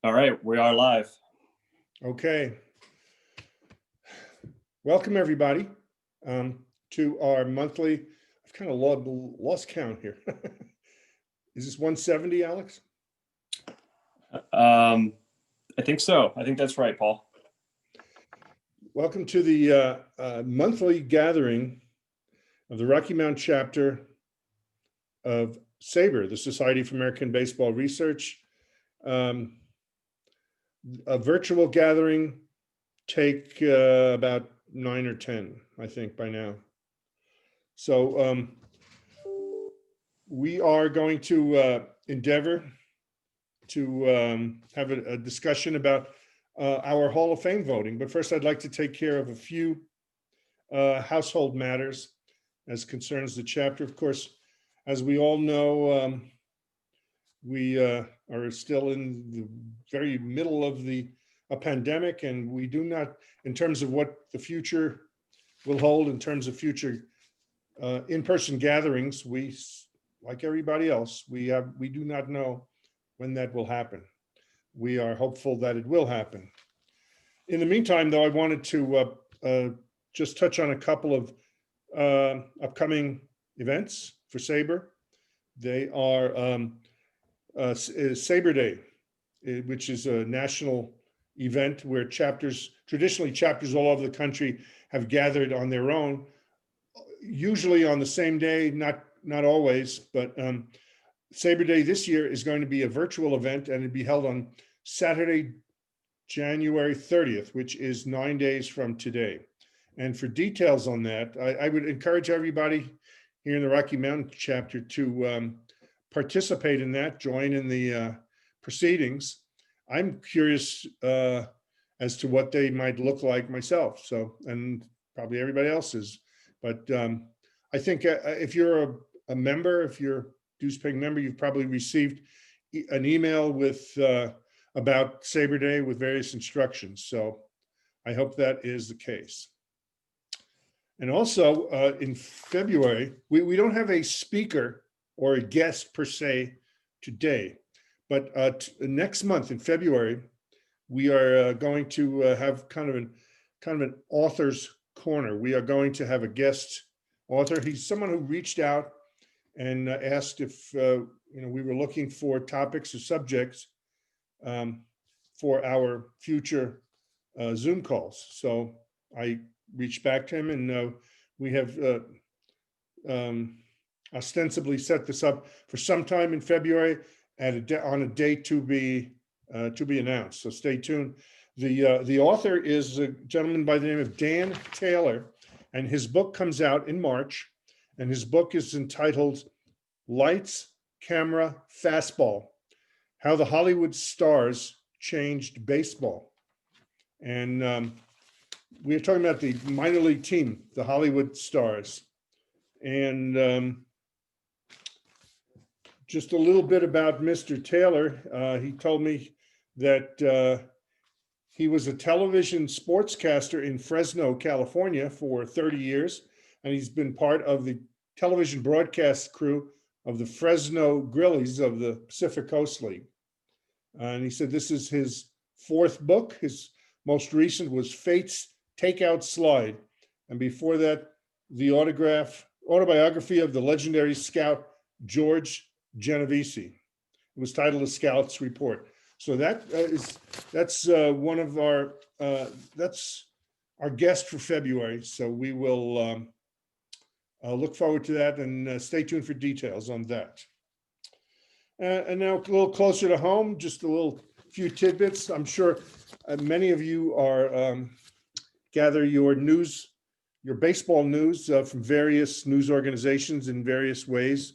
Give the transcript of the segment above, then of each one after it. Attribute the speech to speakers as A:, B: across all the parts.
A: All right, we are live.
B: Okay. Welcome, everybody, to our monthly. I've kind of lost count here. Is this 170, Alex?
A: I think so. I think that's right, Paul.
B: Welcome to the monthly gathering of the Rocky Mountain Chapter of SABR, the Society for American Baseball Research. A virtual gathering, take about 9 or 10, I think, by now. So we are going to endeavor to have a discussion about our Hall of Fame voting. But first, I'd like to take care of a few household matters as concerns the chapter. Of course, as we all know, we are still in the very middle of a pandemic, and we do not, in terms of what the future will hold in terms of future in-person gatherings, we, like everybody else, we do not know when that will happen. We are hopeful that it will happen. In the meantime, though, I wanted to just touch on a couple of upcoming events for SABR. They are SABR Day, which is a national event where traditionally chapters all over the country have gathered on their own, usually on the same day, not always, but SABR Day this year is going to be a virtual event, and it'll be held on Saturday, January 30th, which is 9 days from today. And for details on that, I would encourage everybody here in the Rocky Mountain Chapter to participate in that, join in the proceedings. I'm curious as to what they might look like myself, so, and probably everybody else is. But I think if you're a member, if you're a dues-paying member, you've probably received an email with about SABR Day with various instructions. So I hope that is the case. And also in February, we don't have a speaker or a guest per se today, but next month in February, we are going to have kind of an author's corner. We are going to have a guest author. He's someone who reached out and asked if we were looking for topics or subjects for our future Zoom calls. So I reached back to him, and we have ostensibly set this up for sometime in February on a date to be announced. So stay tuned. The author is a gentleman by the name of Dan Taylor, and his book comes out in March, and his book is entitled Lights, Camera, Fastball: How the Hollywood Stars Changed Baseball. And we're talking about the minor league team, the Hollywood Stars. And just a little bit about Mr. Taylor. He told me that he was a television sportscaster in Fresno, California for 30 years, and he's been part of the television broadcast crew of the Fresno Grillies of the Pacific Coast League. And he said this is his fourth book. His most recent was Fate's Takeout Slide. And before that, the autobiography of the legendary scout George Genovese. It was titled A Scout's Report. So that's one of our, that's our guest for February. So we will look forward to that, and stay tuned for details on that. And now a little closer to home, just a few tidbits. I'm sure many of you are gather your news, your baseball news from various news organizations in various ways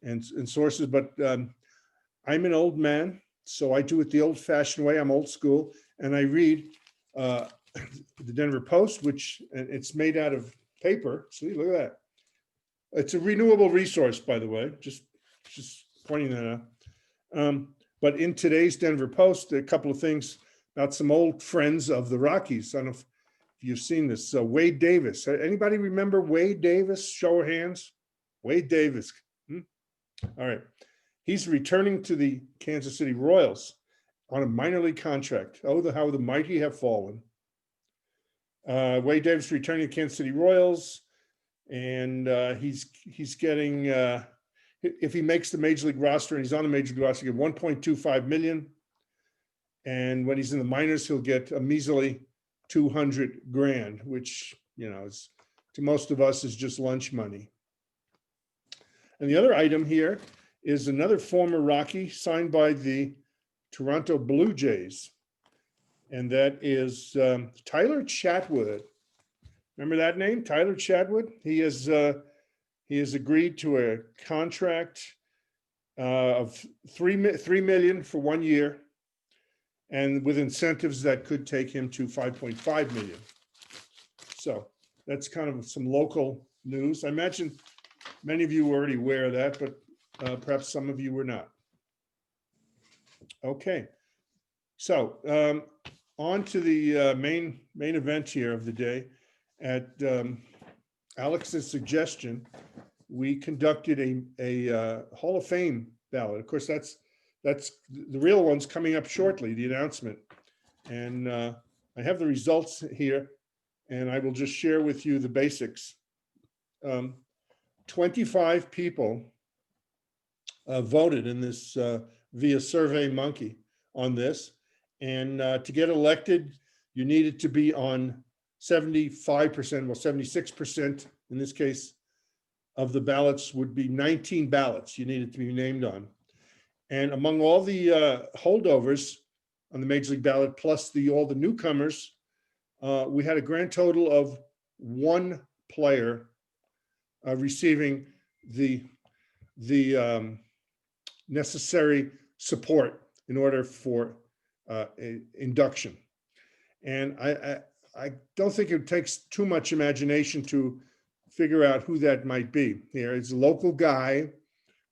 B: and sources. But I'm an old man, so I do it the old-fashioned way. I'm old school, and I read the Denver Post, which it's made out of paper. See, look at that. It's a renewable resource, by the way, just pointing that out. But in today's Denver Post, a couple of things about some old friends of the Rockies. I don't know if you've seen this. Wade Davis. Anybody remember Wade Davis? Show of hands. Wade Davis. All right. He's returning to the Kansas City Royals on a minor league contract. Oh, how the mighty have fallen. Wade Davis returning to Kansas City Royals, and he's getting, if he makes the major league roster and he's on the major league roster, he'll get 1.25 million. And when he's in the minors, he'll get a measly 200 grand, which, is to most of us is just lunch money. And the other item here is another former Rocky signed by the Toronto Blue Jays. And that is Tyler Chatwood. Remember that name, Tyler Chatwood? He has agreed to a contract of $3 million for 1 year, and with incentives that could take him to 5.5 million. So that's kind of some local news. I imagine many of you were already aware of that, but perhaps some of you were not. Okay, so on to the main event here of the day. At Alex's suggestion, we conducted a Hall of Fame ballot. Of course, that's the real one's coming up shortly, the announcement. And I have the results here, and I will just share with you the basics. 25 people voted in this via SurveyMonkey on this. And to get elected, you needed to be on 75%, well, 76% in this case of the ballots would be 19 ballots you needed to be named on. And among all the holdovers on the Major League ballot, plus all the newcomers, we had a grand total of one player receiving the necessary support in order for induction. And I don't think it takes too much imagination to figure out who that might be. Here, it's a local guy,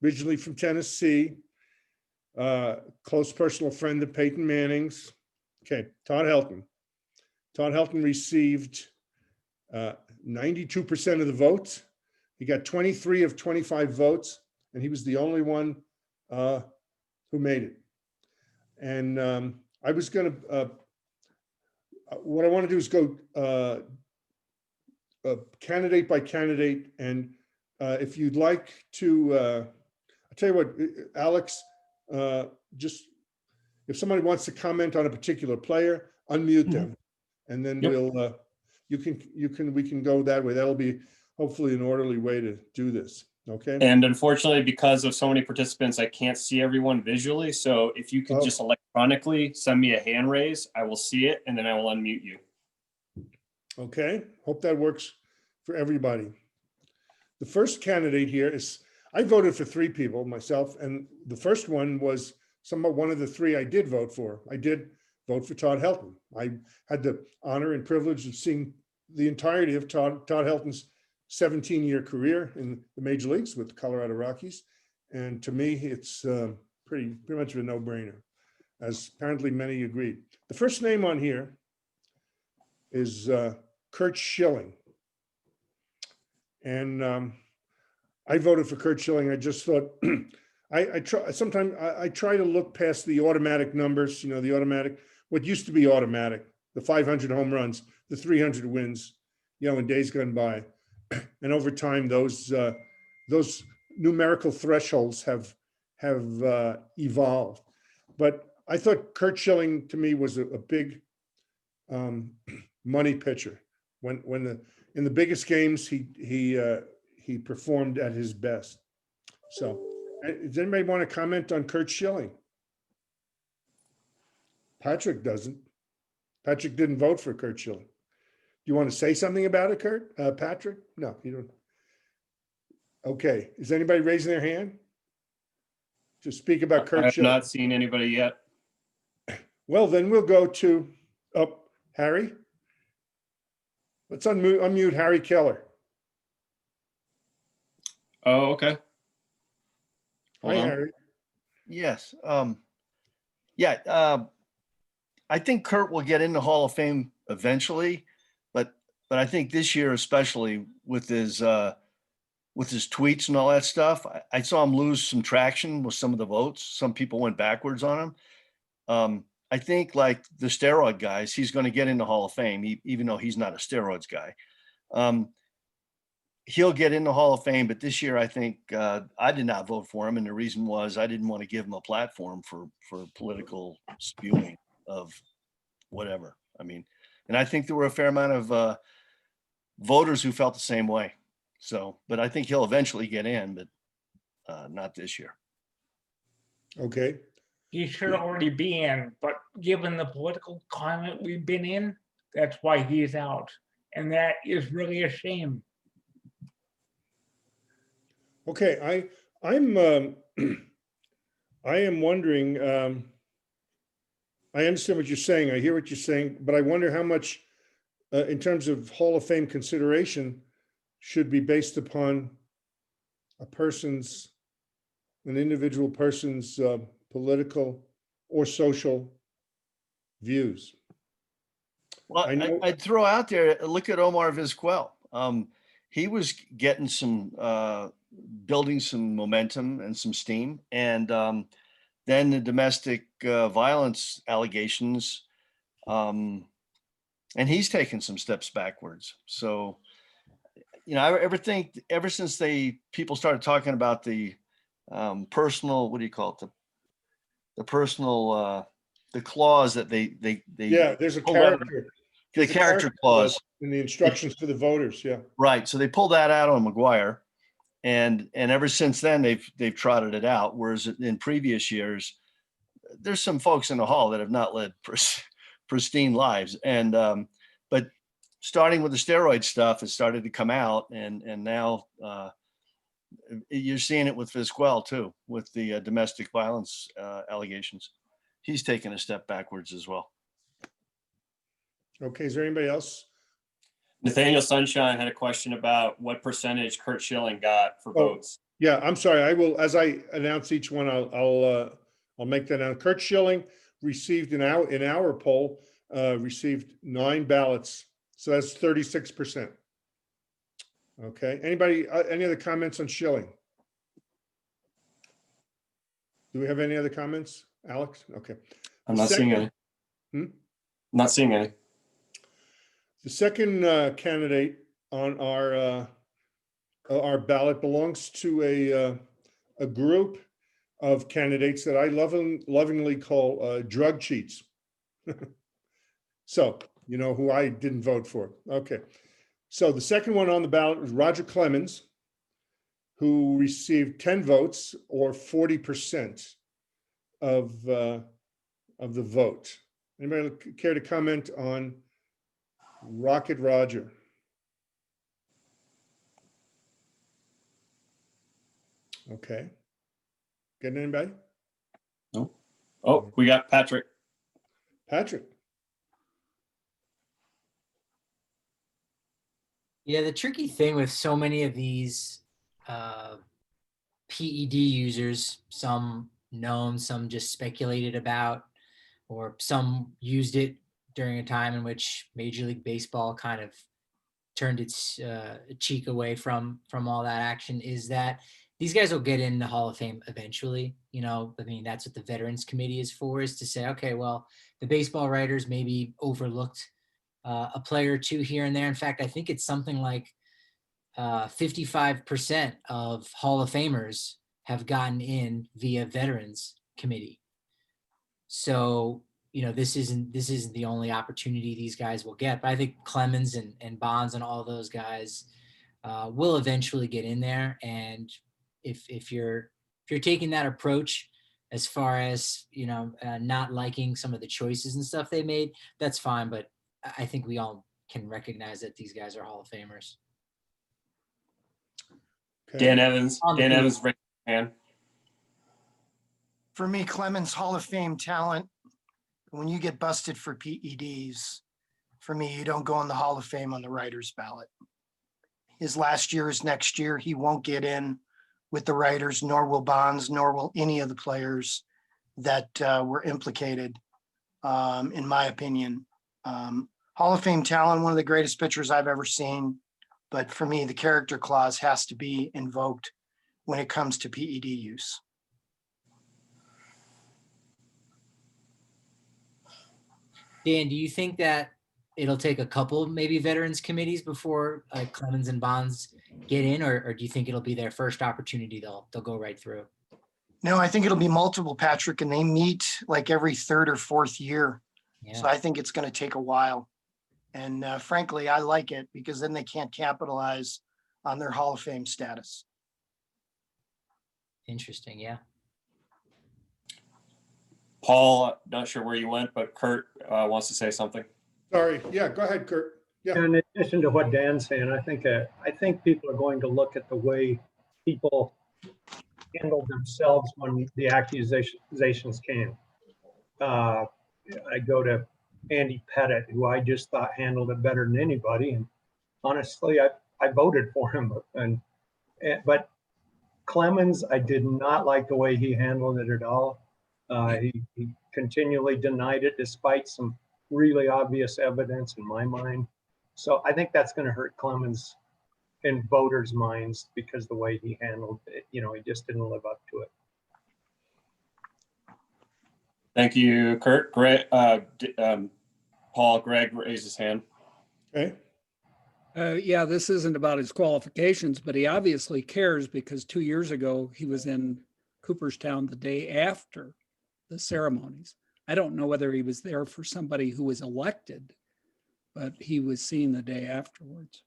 B: originally from Tennessee, close personal friend of Peyton Manning's. Okay, Todd Helton. Todd Helton received 92% of the votes. He got 23 of 25 votes, and he was the only one who made it. And I was going to, what I want to do is go candidate by candidate. And if you'd like to, I'll tell you what, Alex, just if somebody wants to comment on a particular player, unmute them. And then we'll, we can go that way. That'll be hopefully an orderly way to do this. Okay.
A: And unfortunately, because of so many participants, I can't see everyone visually. So if you could just electronically send me a hand raise, I will see it, and then I will unmute you.
B: Okay. Hope that works for everybody. The first candidate here is, I voted for 3 people myself, and the first one was one of the 3 I did vote for. I did vote for Todd Helton. I had the honor and privilege of seeing the entirety of Todd Helton's 17-year career in the major leagues with the Colorado Rockies. And to me, it's pretty much a no-brainer, as apparently many agreed. The first name on here is Curt Schilling. And I voted for Curt Schilling. I just thought, I try to look past the automatic numbers, the automatic, what used to be automatic, the 500 home runs, the 300 wins, in days gone by. And over time, those numerical thresholds have evolved. But I thought Curt Schilling to me was a big money pitcher. In the biggest games, he performed at his best. So, does anybody want to comment on Curt Schilling? Patrick doesn't. Patrick didn't vote for Curt Schilling. Do you want to say something about it, Patrick? No, you don't. Okay. Is anybody raising their hand to speak about Curt
A: I've
B: Schilling?
A: not seen anybody yet.
B: Well, then we'll go to Harry. Let's unmute Harry Keller.
A: Oh, okay.
B: Hi, Harry.
C: Yes. I think Curt will get in the Hall of Fame eventually, but I think this year, especially with his tweets and all that stuff, I saw him lose some traction with some of the votes. Some people went backwards on him. I think like the steroid guys, he's going to get in the Hall of Fame, even though he's not a steroids guy. He'll get in the Hall of Fame, but this year I think I did not vote for him, and the reason was I didn't want to give him a platform for political spewing of whatever. I mean, and I think there were a fair amount of voters who felt the same way. So, but I think he'll eventually get in, but not this year.
B: Okay.
D: He should already be in, but given the political climate we've been in, that's why he's out. And that is really a shame.
B: Okay, I'm I am wondering, I understand what you're saying. I hear what you're saying, but I wonder how much in terms of Hall of Fame consideration should be based upon an individual person's political or social views.
C: Well, I'd throw out there, look at Omar Vizquel. He was getting some, building some momentum and some steam. And then the domestic violence allegations, and he's taken some steps backwards. So, you know, ever since people started talking about the personal, what do you call it? The personal, the clause that they
B: Yeah, there's a
C: pulled out of
B: character.
C: the character clause
B: In the instructions for the voters, yeah.
C: right. So they pulled that out on McGuire, and ever since then they've trotted it out. Whereas in previous years, there's some folks in the hall that have not led pristine lives, and but starting with the steroid stuff, it started to come out, and now you're seeing it with Vizquel too, with the domestic violence allegations. He's taken a step backwards as well.
B: Okay, is there anybody else?
A: Nathaniel Sunshine had a question about what percentage Kurt Schilling got for votes.
B: Yeah, I'm sorry. I will, as I announce each one, I'll make that out. Kurt Schilling received in our poll, received 9 ballots. So that's 36%. Okay. Anybody, any other comments on Schilling? Do we have any other comments, Alex? Okay.
A: I'm not seeing any. Not seeing any.
B: The second candidate on our ballot belongs to a group of candidates that I lovingly call drug cheats. So, you know who I didn't vote for. Okay. So the second one on the ballot was Roger Clemens, who received 10 votes or 40% of the vote. Anybody care to comment on Rocket Roger? Okay. Getting anybody?
A: No. Oh, we got Patrick.
B: Patrick.
E: Yeah, the tricky thing with so many of these PED users, some known, some just speculated about, or some used it during a time in which Major League Baseball kind of turned its cheek away from all that action, is that these guys will get in the Hall of Fame eventually. You know, I mean, that's what the Veterans Committee is for, is to say, okay, well, the baseball writers maybe overlooked a player or two here and there. In fact, I think it's something like 55% of Hall of Famers have gotten in via Veterans Committee. So, you know, this isn't the only opportunity these guys will get, but I think Clemens and Bonds and all those guys will eventually get in there. And if you're taking that approach as far as, you know, not liking some of the choices and stuff they made, that's fine. But I think we all can recognize that these guys are Hall of Famers.
B: Okay.
A: Dan Evans. Dan Evans, raise your hand.
F: For me, Clemens, Hall of Fame talent. When you get busted for PEDs, for me, you don't go on the Hall of Fame on the writer's ballot. His last year is next year. He won't get in with the writers, nor will Bonds, nor will any of the players that were implicated, in my opinion. Hall of Fame talent, one of the greatest pitchers I've ever seen. But for me, the character clause has to be invoked when it comes to PED use.
E: Dan, do you think that it'll take a couple maybe veterans committees before Clemens and Bonds get in, or do you think it'll be their first opportunity? They'll go right through.
F: No, I think it'll be multiple, Patrick, and they meet like every third or fourth year. So
E: Yeah,
F: I think it's going to take a while. And frankly, I like it because then they can't capitalize on their Hall of Fame status.
E: interesting. Yeah.
A: Paul, not sure where you went, but Kurt wants to say something.
B: Sorry. Yeah, go ahead, Kurt. Yeah.
G: In addition to what Dan's saying, I think people are going to look at the way people handled themselves when the accusations came. I go to Andy Pettit, who I just thought handled it better than anybody, and honestly, I voted for him. But Clemens, I did not like the way he handled it at all. He continually denied it despite some really obvious evidence in my mind. So I think that's going to hurt Clemens in voters' minds because the way he handled it, he just didn't live up to it.
A: Thank you, Kurt. Greg, Paul, Greg raised his hand.
B: Okay.
H: Yeah, this isn't about his qualifications, but he obviously cares because 2 years ago he was in Cooperstown the day after the ceremonies. I don't know whether he was there for somebody who was elected, but he was seen the day afterwards.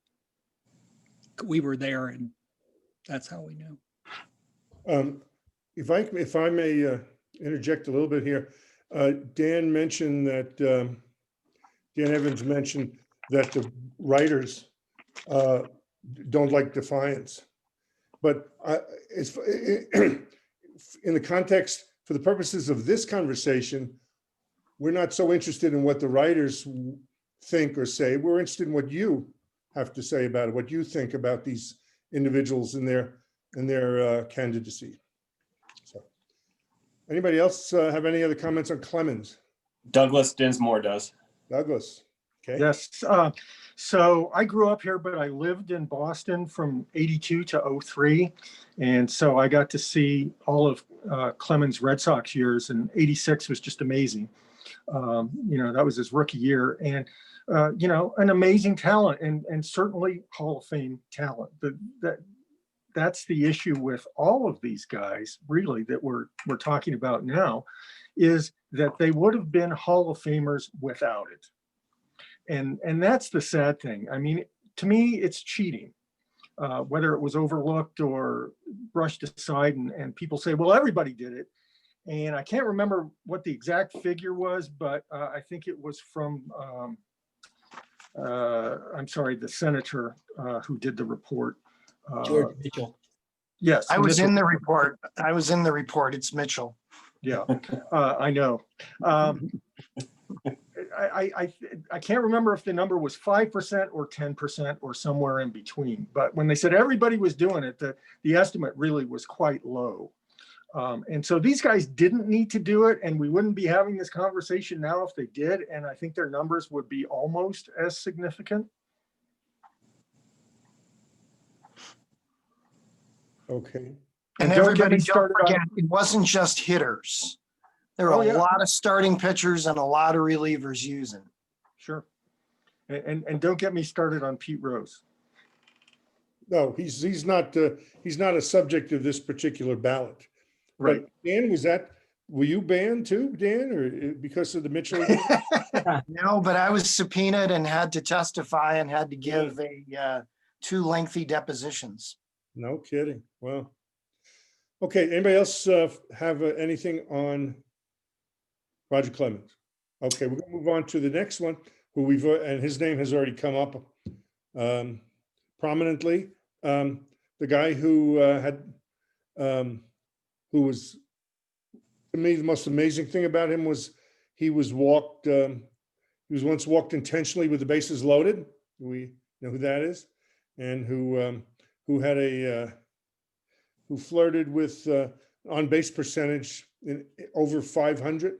H: We were there, and that's how we knew.
B: If I may interject a little bit here, Dan mentioned that Dan Evans mentioned that the writers don't like defiance, but it's in the context, for the purposes of this conversation, we're not so interested in what the writers think or say. We're interested in what you have to say about it, what you think about these individuals and their candidacy. So, anybody else have any other comments on Clemens?
A: Douglas Dinsmore does.
B: Douglas. Okay.
I: Yes. So I grew up here, but I lived in Boston from 82 to 03. And so I got to see all of Clemens' Red Sox years, and 86 was just amazing. That was his rookie year, and, an amazing talent and certainly Hall of Fame talent. That's the issue with all of these guys, really, that we're talking about now, is that they would have been Hall of Famers without it. And that's the sad thing. I mean, to me, it's cheating, whether it was overlooked or brushed aside, and people say, well, everybody did it. And I can't remember what the exact figure was, but I think it was from, the senator who did the report.
E: George Mitchell.
I: Yes.
F: I was
I: Mitchell.
F: in the report. It's Mitchell.
I: Yeah, I know. I can't remember if the number was 5% or 10% or somewhere in between. But when they said everybody was doing it, the estimate really was quite low. And so these guys didn't need to do it, and we wouldn't be having this conversation now if they did. And I think their numbers would be almost as significant.
B: Okay.
F: And
I: don't get
F: everybody,
I: me
F: don't
I: started
F: forget,
I: on-
F: it wasn't just hitters. There were
I: Oh,
F: a
I: yeah.
F: lot of starting pitchers and a lot of relievers using.
I: Sure. And don't get me started on Pete Rose.
B: No, he's not a subject of this particular ballot.
I: Right.
B: But Dan, were you banned too, Dan, or because of the Mitchell?
F: No, but I was subpoenaed and had to testify and had to give two lengthy depositions.
B: No kidding. Well, okay. Anybody else have anything on Roger Clemens? Okay, we're gonna move on to the next one, who and his name has already come up prominently. The guy who who was, to me, the most amazing thing about him was he was once walked intentionally with the bases loaded. We know who that is, and who flirted with on base percentage in over 500.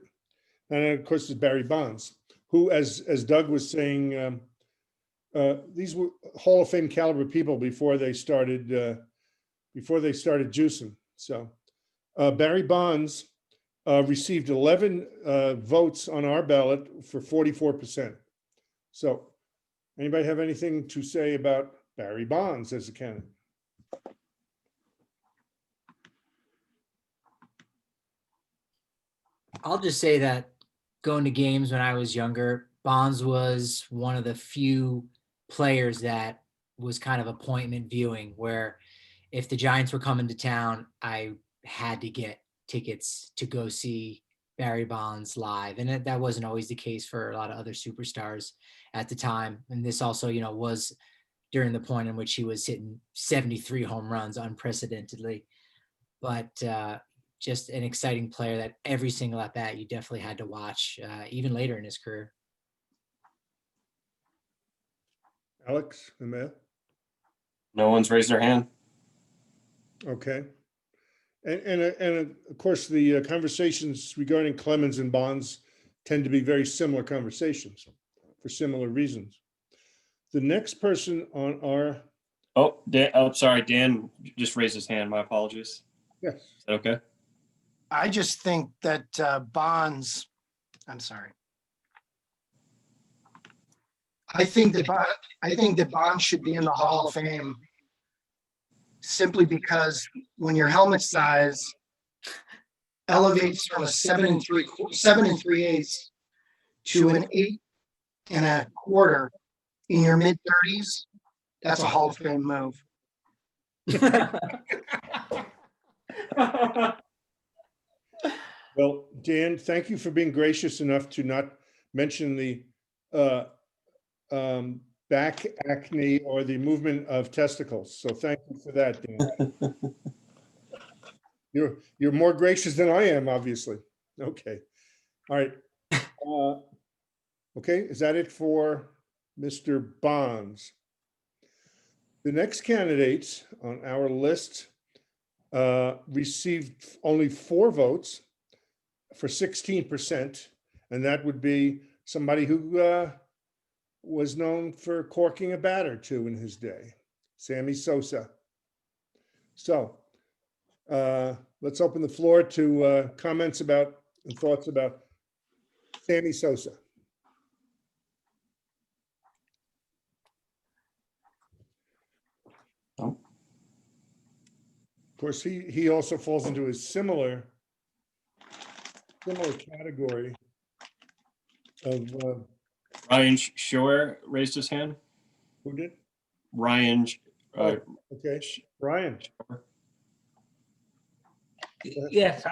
B: And of course, there's Barry Bonds, who, as Doug was saying, these were Hall of Fame caliber people before they started juicing. So Barry Bonds received 11 votes on our ballot for 44%. So anybody have anything to say about Barry Bonds as a candidate?
E: I'll just say that going to games when I was younger, Bonds was one of the few players that was kind of appointment viewing, where if the Giants were coming to town, I had to get tickets to go see Barry Bonds live. And that wasn't always the case for a lot of other superstars at the time. And this also, was during the point in which he was hitting 73 home runs unprecedentedly. But just an exciting player that every single at bat you definitely had to watch, even later in his career.
B: Alex, Emil?
A: No one's raised their hand.
B: Okay. And of course, the conversations regarding Clemens and Bonds tend to be very similar conversations for similar reasons. The next person on our...
A: Sorry, Dan just raised his hand. My apologies.
B: Yes.
A: Is that okay?
F: I just think that Bonds, I'm sorry. I think that Bonds should be in the Hall of Fame simply because when your helmet size elevates from a 7 3/8 to an 8 1/4 in your mid-30s, that's a Hall of Fame move.
B: Well, Dan, thank you for being gracious enough to not mention the back acne or the movement of testicles. So thank you for that, Dan. You're more gracious than I am, obviously. Okay. All right. Okay, is that it for Mr. Bonds? The next candidates on our list received only 4 votes for 16%, and that would be somebody who was known for corking a bat or two in his day, Sammy Sosa. So let's open the floor to comments about and thoughts about Sammy Sosa.
A: Oh.
B: Of course, he also falls into a similar category of
A: Ryan Schiller raised his hand.
B: who did?
A: Ryan.
B: Okay, Ryan.
D: Yes,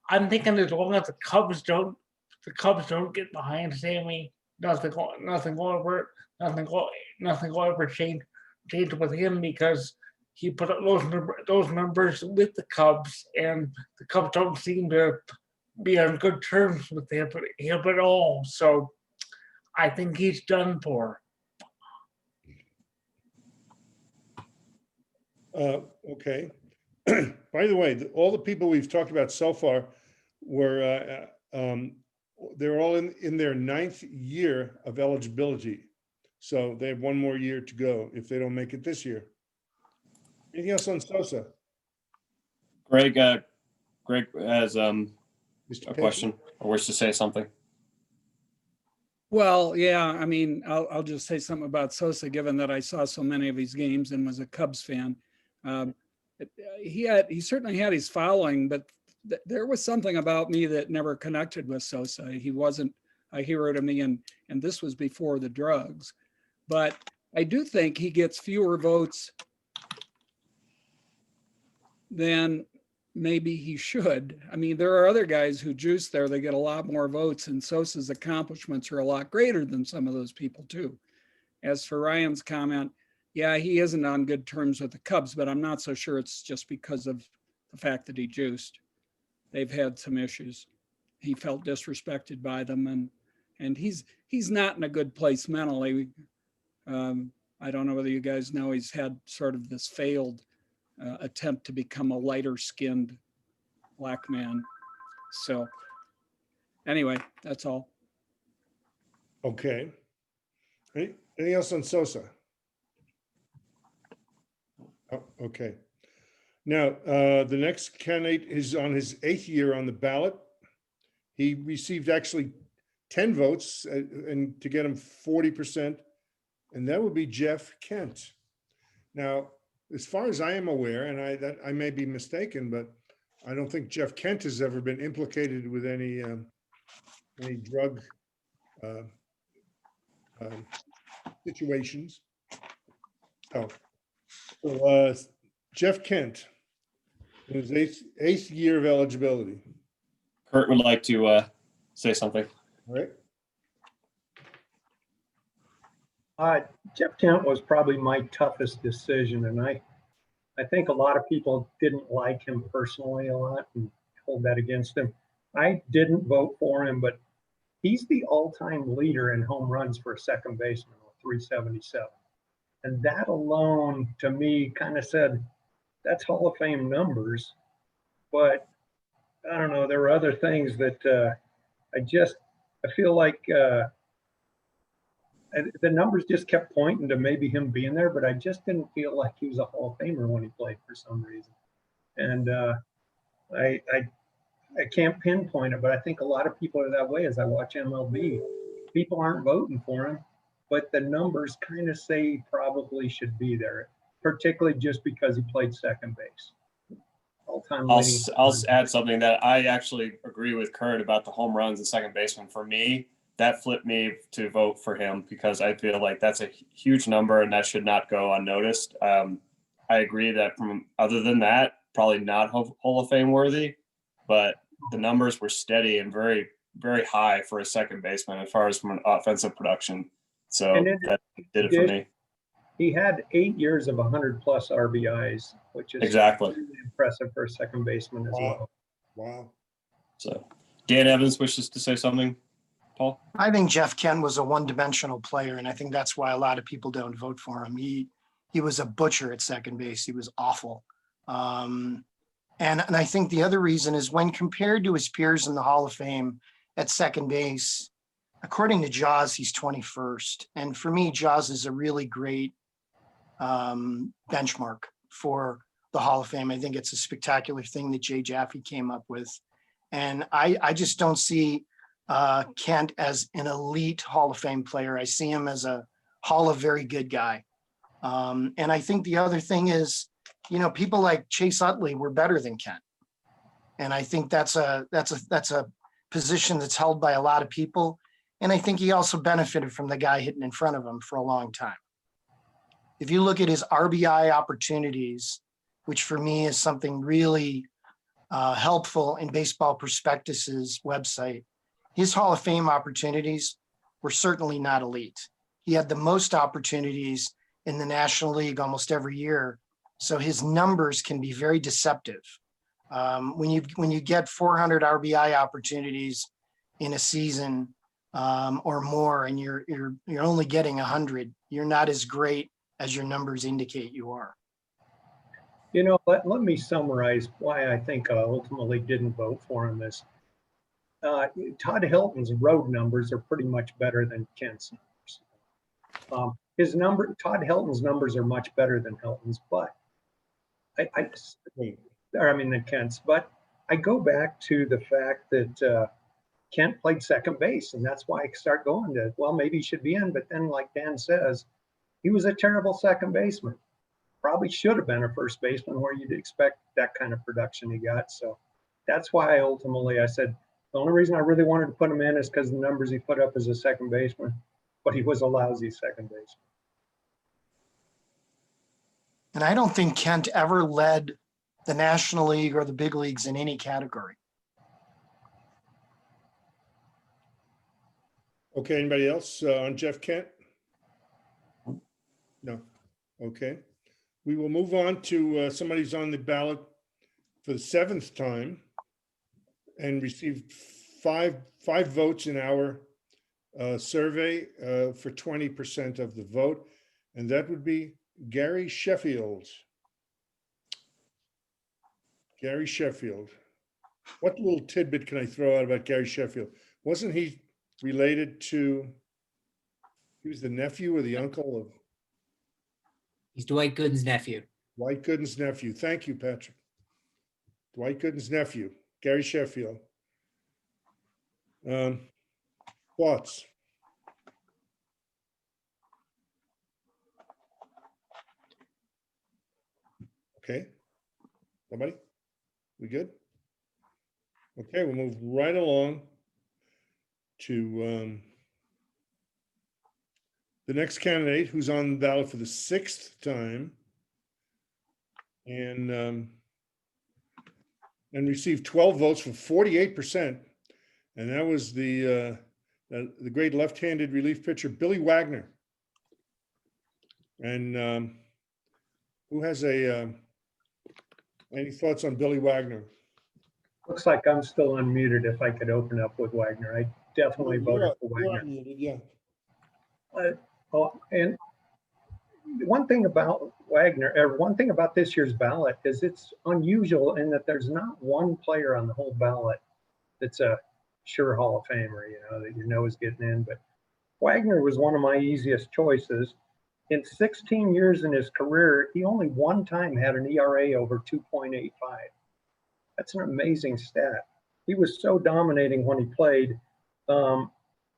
D: I'm thinking as long as the Cubs don't get behind Sammy, nothing will ever change with him, because he put up those numbers with the Cubs, and the Cubs don't seem to be on good terms with him at all. So I think he's done for.
B: Okay. By the way, all the people we've talked about so far were they're all in their 9th year of eligibility, so they have 1 more year to go if they don't make it this year. Anything else on Sosa?
A: Greg has a
B: Mr.
A: question or wishes to say something.
H: Well, yeah, I mean, I'll just say something about Sosa, given that I saw so many of his games and was a Cubs fan. He certainly had his following, but there was something about me that never connected with Sosa. He wasn't a hero to me, and this was before the drugs. But I do think he gets fewer votes than maybe he should. I mean, there are other guys who juice there. They get a lot more votes, and Sosa's accomplishments are a lot greater than some of those people too. As for Ryan's comment, yeah, he isn't on good terms with the Cubs, but I'm not so sure it's just because of the fact that he juiced. They've had some issues. He felt disrespected by them, and he's not in a good place mentally. I don't know whether you guys know, he's had sort of this failed attempt to become a lighter skinned black man. So anyway, that's all.
B: Okay. Anything else on Sosa? Oh, okay. Now, the next candidate is on his 8th year on the ballot. He received actually 10 votes and to get him 40%, and that would be Jeff Kent. Now, as far as I am aware, and I may be mistaken, but I don't think Jeff Kent has ever been implicated with any drug situations. So Jeff Kent, in his eighth year of eligibility.
A: Kurt would like to say something.
B: All right.
G: Jeff Kent was probably my toughest decision, and I think a lot of people didn't like him personally a lot and hold that against him. I didn't vote for him, but he's the all-time leader in home runs for a second baseman with 377. And that alone, to me, kind of said, that's Hall of Fame numbers. But I don't know, there were other things that I feel like the numbers just kept pointing to maybe him being there, but I just didn't feel like he was a Hall of Famer when he played for some reason. And I can't pinpoint it, but I think a lot of people are that way as I watch MLB. People aren't voting for him, but the numbers kind of say he probably should be there, particularly just because he played second base.
A: I'll add something that I actually agree with Kurt about the home runs and second baseman. For me, that flipped me to vote for him because I feel like that's a huge number and that should not go unnoticed. I agree that other than that, probably not Hall of Fame worthy, but the numbers were steady and very, very high for a second baseman as far as from an offensive production. So that did it for me.
G: He had 8 years of 100+ RBIs, which is
A: exactly
G: really impressive for a second baseman as well.
B: Wow.
A: So Dan Evans wishes to say something. Paul?
F: I think Jeff Kent was a one-dimensional player, and I think that's why a lot of people don't vote for him. He was a butcher at second base. He was awful. And I think the other reason is when compared to his peers in the Hall of Fame at second base, according to Jaws, he's 21st. And for me, Jaws is a really great benchmark for the Hall of Fame. I think it's a spectacular thing that Jay Jaffe came up with. And I just don't see Kent as an elite Hall of Fame player. I see him as a Hall of Very Good guy. And I think the other thing is, people like Chase Utley were better than Kent. And I think that's a position that's held by a lot of people. And I think he also benefited from the guy hitting in front of him for a long time. If you look at his RBI opportunities, which for me is something really helpful in Baseball Prospectus's website, his Hall of Fame opportunities were certainly not elite. He had the most opportunities in the National League almost every year. So his numbers can be very deceptive. When you get 400 RBI opportunities in a season or more, and you're only getting 100, you're not as great as your numbers indicate you are.
G: Let me summarize why I think I ultimately didn't vote for him. Todd Helton's road numbers are pretty much better than Kent's numbers. Todd Helton's numbers are much better than Helton's, but than Kent's. But I go back to the fact that Kent played second base, and that's why I start going to, well, maybe he should be in. But then, like Dan says, he was a terrible second baseman. Probably should have been a first baseman where you'd expect that kind of production he got. So that's why I said, the only reason I really wanted to put him in is because the numbers he put up as a second baseman, but he was a lousy second baseman.
F: And I don't think Kent ever led the National League or the big leagues in any category.
B: Okay, anybody else on Jeff Kent? No. Okay. We will move on to somebody who's on the ballot for the 7th time and received five votes in our survey for 20% of the vote, and that would be Gary Sheffield. Gary Sheffield. What little tidbit can I throw out about Gary Sheffield? Wasn't he related to, he was the nephew or the uncle of?
E: He's Dwight Gooden's nephew.
B: Dwight Gooden's nephew. Thank you, Patrick. Dwight Gooden's nephew, Gary Sheffield. Thoughts? Okay. Nobody? We good? Okay, we'll move right along to the next candidate who's on the ballot for the 6th time and received 12 votes for 48%. And that was the great left-handed relief pitcher, Billy Wagner. And who has any thoughts on Billy Wagner?
G: Looks like I'm still unmuted if I could open up with Wagner. I definitely voted for Wagner.
B: Yeah.
G: And one thing about Wagner, or one thing about this year's ballot is it's unusual in that there's not one player on the whole ballot that's a sure Hall of Famer, that you know is getting in. But Wagner was one of my easiest choices. In 16 years in his career, he only one time had an ERA over 2.85. That's an amazing stat. He was so dominating when he played.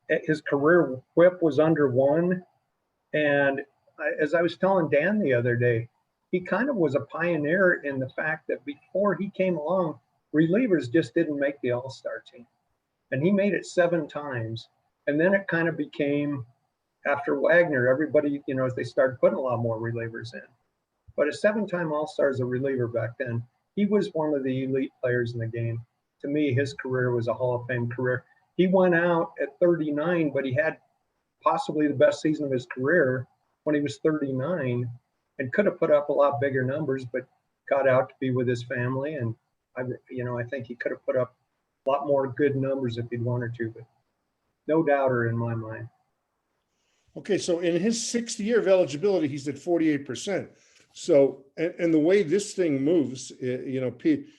G: His career whip was under 1. And as I was telling Dan the other day, he kind of was a pioneer in the fact that before he came along, relievers just didn't make the All-Star team. And he made it 7 times. And then it kind of became, after Wagner, everybody, as they started putting a lot more relievers in. But a 7-time All-Star as a reliever back then, he was one of the elite players in the game. To me, his career was a Hall of Fame career. He went out at 39, but he had possibly the best season of his career when he was 39 and could have put up a lot bigger numbers, but got out to be with his family. And I think he could have put up a lot more good numbers if he'd wanted to, but no doubter in my mind.
B: Okay, so in his 6th year of eligibility, he's at 48%. So, and the way this thing moves, Pete,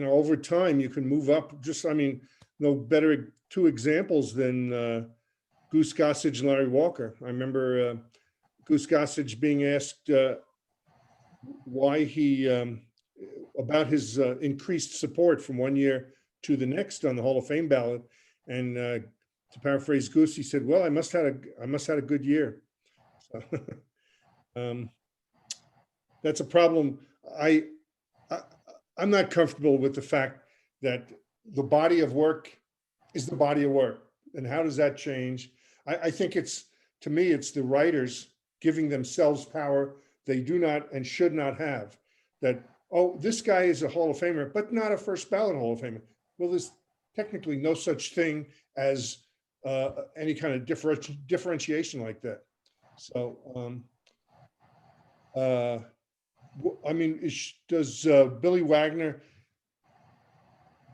B: over time you can move up. No better 2 examples than Goose Gossage and Larry Walker. I remember Goose Gossage being asked why he, about his increased support from one year to the next on the Hall of Fame ballot. And to paraphrase Goose, he said, "Well, I must had a good year." So, that's a problem. I'm not comfortable with the fact that the body of work is the body of work. And how does that change? I think to me, it's the writers giving themselves power they do not and should not have. That, oh, this guy is a Hall of Famer, but not a first ballot Hall of Famer. Well, there's technically no such thing as any kind of differentiation like that. So, does Billy Wagner,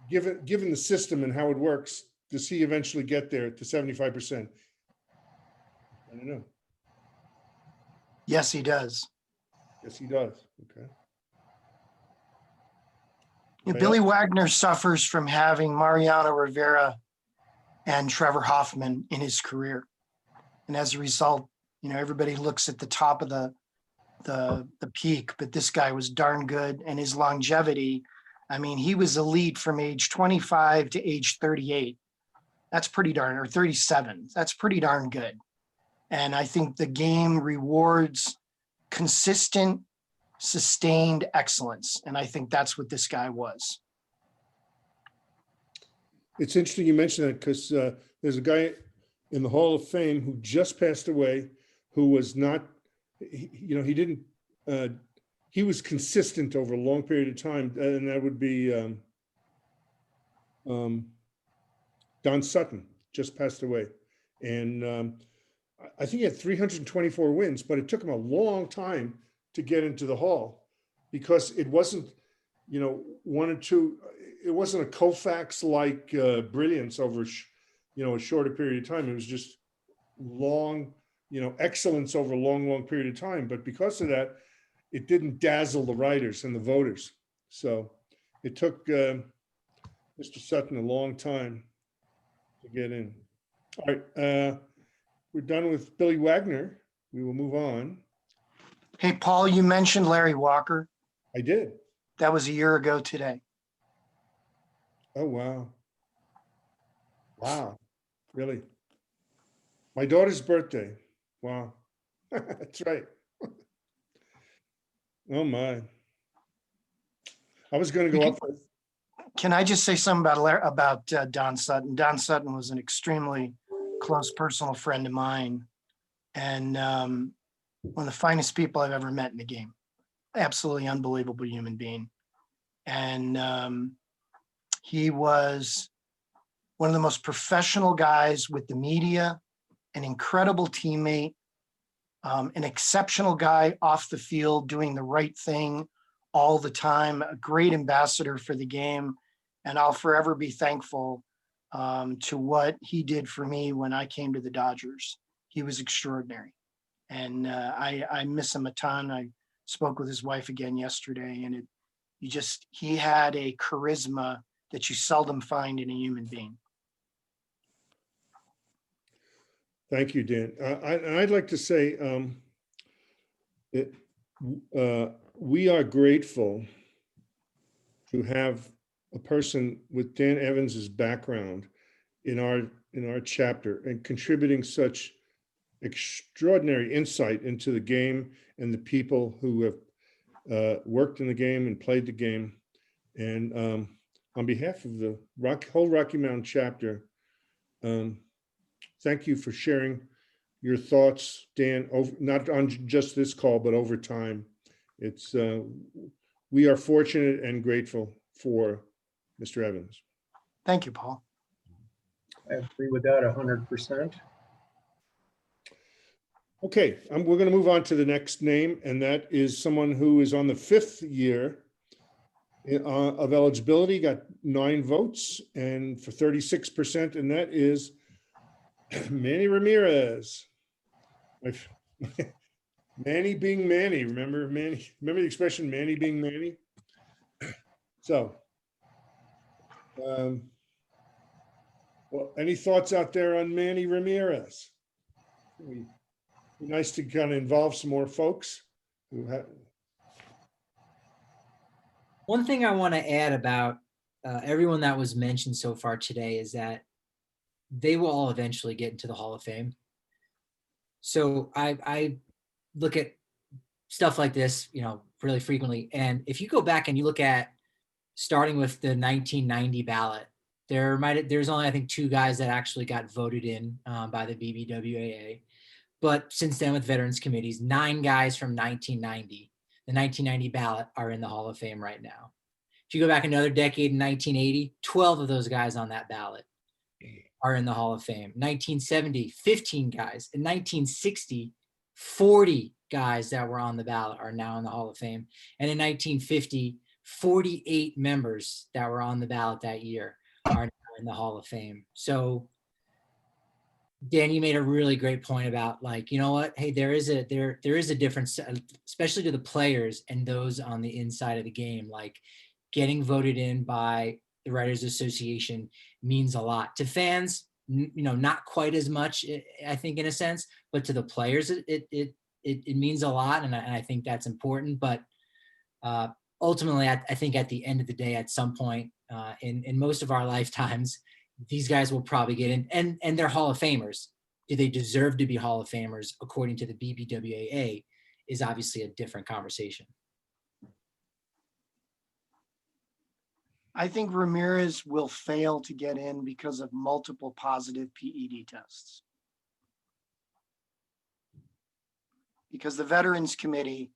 B: given the system and how it works, does he eventually get there to 75%? I don't know.
F: Yes, he does.
B: Yes, he does. Okay.
F: Billy Wagner suffers from having Mariano Rivera and Trevor Hoffman in his career. And as a result, everybody looks at the top of the peak, but this guy was darn good. And his longevity, he was elite from age 25 to age 38. That's pretty darn, or 37. That's pretty darn good. And I think the game rewards consistent, sustained excellence. And I think that's what this guy was.
B: It's interesting you mentioned that because there's a guy in the Hall of Fame who just passed away who was not, he was consistent over a long period of time. And that would be Don Sutton, just passed away. And I think he had 324 wins, but it took him a long time to get into the Hall because it wasn't, 1 or 2, it wasn't a Koufax-like brilliance over, a shorter period of time. It was just long, excellence over a long, long period of time. But because of that, it didn't dazzle the writers and the voters. So it took Mr. Sutton a long time to get in. All right, we're done with Billy Wagner. We will move on
F: Hey, Paul, you mentioned Larry Walker.
B: I did.
F: That was a year ago today.
B: Oh, wow. Wow. Really? My daughter's birthday. Wow. That's right. Oh, my. I was going to go up.
F: Can I just say something about Don Sutton? Don Sutton was an extremely close personal friend of mine, and one of the finest people I've ever met in the game. Absolutely unbelievable human being. And he was one of the most professional guys with the media, an incredible teammate, an exceptional guy off the field doing the right thing all the time, a great ambassador for the game. And I'll forever be thankful to what he did for me when I came to the Dodgers. He was extraordinary. And I miss him a ton. I spoke with his wife again yesterday, and he had a charisma that you seldom find in a human being.
B: Thank you, Dan. I'd like to say we are grateful to have a person with Dan Evans's background in our chapter and contributing such extraordinary insight into the game and the people who have worked in the game and played the game. And on behalf of the whole Rocky Mountain chapter, thank you for sharing your thoughts, Dan, not on just this call, but over time. We are fortunate and grateful for Mr. Evans.
F: Thank you, Paul.
G: I agree with that 100%.
B: Okay, we're going to move on to the next name, and that is someone who is on the 5th year of eligibility, got 9 votes, and for 36%, and that is Manny Ramirez. Manny being Manny. Remember Manny? Remember the expression Manny being Manny? So, well, any thoughts out there on Manny Ramirez? Be nice to kind of involve some more folks who have.
E: One thing I want to add about everyone that was mentioned so far today is that they will all eventually get into the Hall of Fame. So I look at stuff like this, really frequently. And if you go back and you look at starting with the 1990 ballot, there's only, I think, 2 guys that actually got voted in by the BBWAA. But since then, with veterans committees, 9 guys from 1990, the 1990 ballot, are in the Hall of Fame right now. If you go back another decade, in 1980, 12 of those guys on that ballot are in the Hall of Fame. 1970, 15 guys. In 1960, 40 guys that were on the ballot are now in the Hall of Fame. And in 1950, 48 members that were on the ballot that year are now in the Hall of Fame. So, Dan, you made a really great point about, like, you know what? Hey, there is a difference, especially to the players and those on the inside of the game. Like, getting voted in by the Writers Association means a lot. To fans, not quite as much, I think, in a sense, but to the players, it means a lot, and I think that's important. But ultimately, I think at the end of the day, at some point in most of our lifetimes, these guys will probably get in, and they're Hall of Famers. Do they deserve to be Hall of Famers according to the BBWAA is obviously a different conversation.
F: I think Ramirez will fail to get in because of multiple positive PED tests. Because the Veterans Committee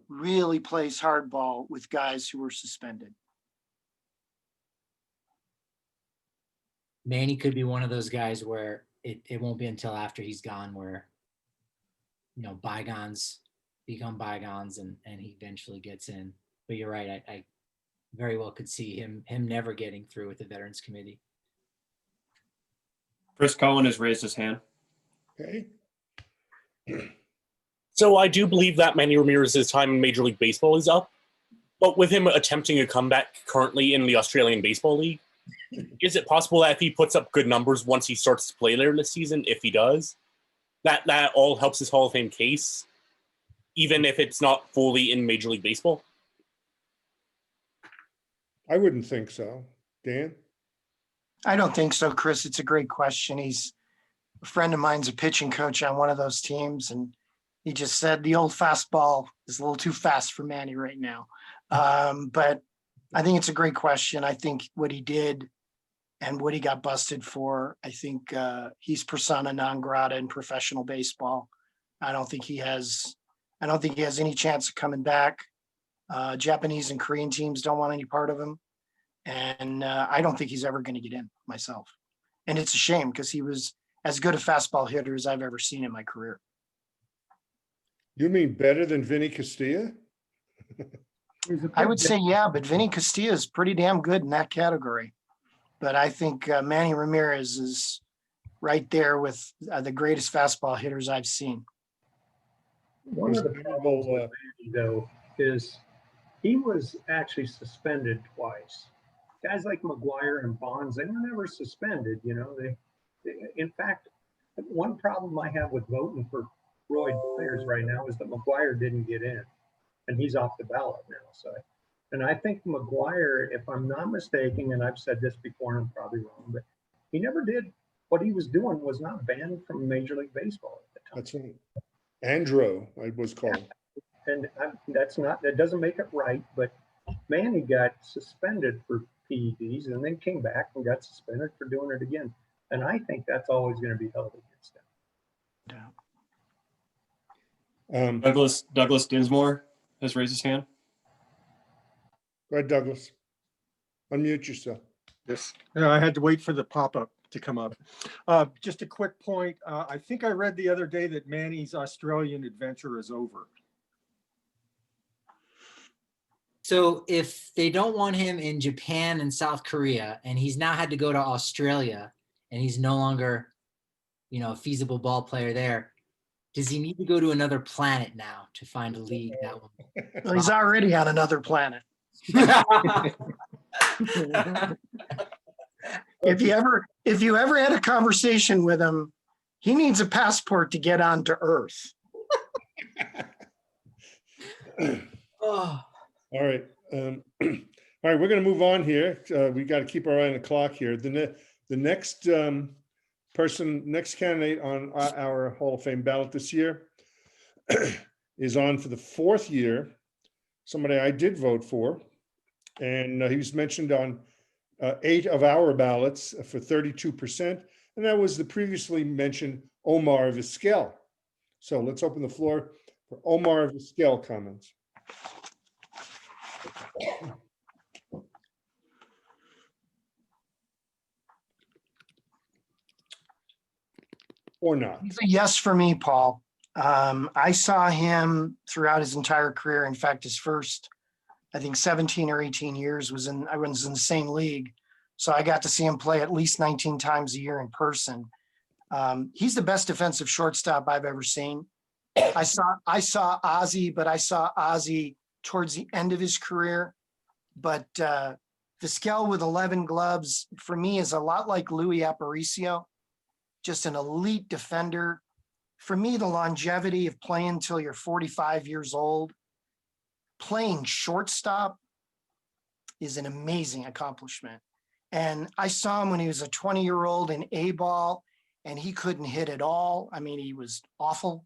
F: really plays hardball with guys who were suspended.
E: Manny could be one of those guys where it won't be until after he's gone where, bygones become bygones and he eventually gets in. But you're right. I very well could see him never getting through with the Veterans Committee.
A: Chris Cohen has raised his hand.
B: Okay.
J: So I do believe that Manny Ramirez's time in Major League Baseball is up, but with him attempting a comeback currently in the Australian Baseball League, is it possible that if he puts up good numbers once he starts to play later this season, if he does, that all helps his Hall of Fame case? even if it's not fully in Major League Baseball?
B: I wouldn't think so. Dan?
F: I don't think so, Chris. It's a great question. He's a friend of mine's a pitching coach on one of those teams, and he just said the old fastball is a little too fast for Manny right now. But I think it's a great question. I think what he did and what he got busted for, I think he's persona non grata in professional baseball. I don't think he has any chance of coming back. Japanese and Korean teams don't want any part of him. And I don't think he's ever going to get in myself. And it's a shame because he was as good a fastball hitter as I've ever seen in my career.
B: You mean better than Vinny Castilla?
F: I would say, yeah, but Vinny Castilla is pretty damn good in that category. But I think Manny Ramirez is right there with the greatest fastball hitters I've seen.
G: One of the problems with Manny, though, is he was actually suspended twice. Guys like McGuire and Bonds, they were never suspended. You know, in fact, one problem I have with voting for Roy players right now is that McGuire didn't get in, and he's off the ballot now. So, and I think McGuire, if I'm not mistaken, and I've said this before, and I'm probably wrong, but he never did. What he was doing was not banned from Major League Baseball at the time.
B: That's right. Andro, it was called.
G: And that doesn't make it right, but Manny got suspended for PEDs and then came back and got suspended for doing it again. And I think that's always going to be held against him.
A: Douglas Dinsmore has raised his hand.
B: Go ahead, Douglas. Unmute yourself.
I: Yes, I had to wait for the pop-up to come up. Just a quick point. I think I read the other day that Manny's Australian adventure is over.
E: So if they don't want him in Japan and South Korea, and he's now had to go to Australia, and he's no longer, a feasible ball player there, does he need to go to another planet now to find a league that will?
F: Well, he's already on another planet. If you ever had a conversation with him, he needs a passport to get onto Earth.
E: Oh.
B: All right. All right, we're going to move on here. We got to keep our eye on the clock here. The next next candidate on our Hall of Fame ballot this year is on for the fourth year. Somebody I did vote for, and he was mentioned on 8 of our ballots for 32%, and that was the previously mentioned Omar Vizquel. So let's open the floor for Omar Vizquel comments. Or not.
F: He's a yes for me, Paul. I saw him throughout his entire career. In fact, his first, I think 17 or 18 years I was in the same league. So I got to see him play at least 19 times a year in person. He's the best defensive shortstop I've ever seen. I saw Ozzie, but I saw Ozzie towards the end of his career. But Vizquel with 11 gloves, for me, is a lot like Louis Aparicio, just an elite defender. For me, the longevity of playing until you're 45 years old, playing shortstop is an amazing accomplishment. And I saw him when he was a 20-year-old in A-ball, and he couldn't hit at all. I mean, he was awful.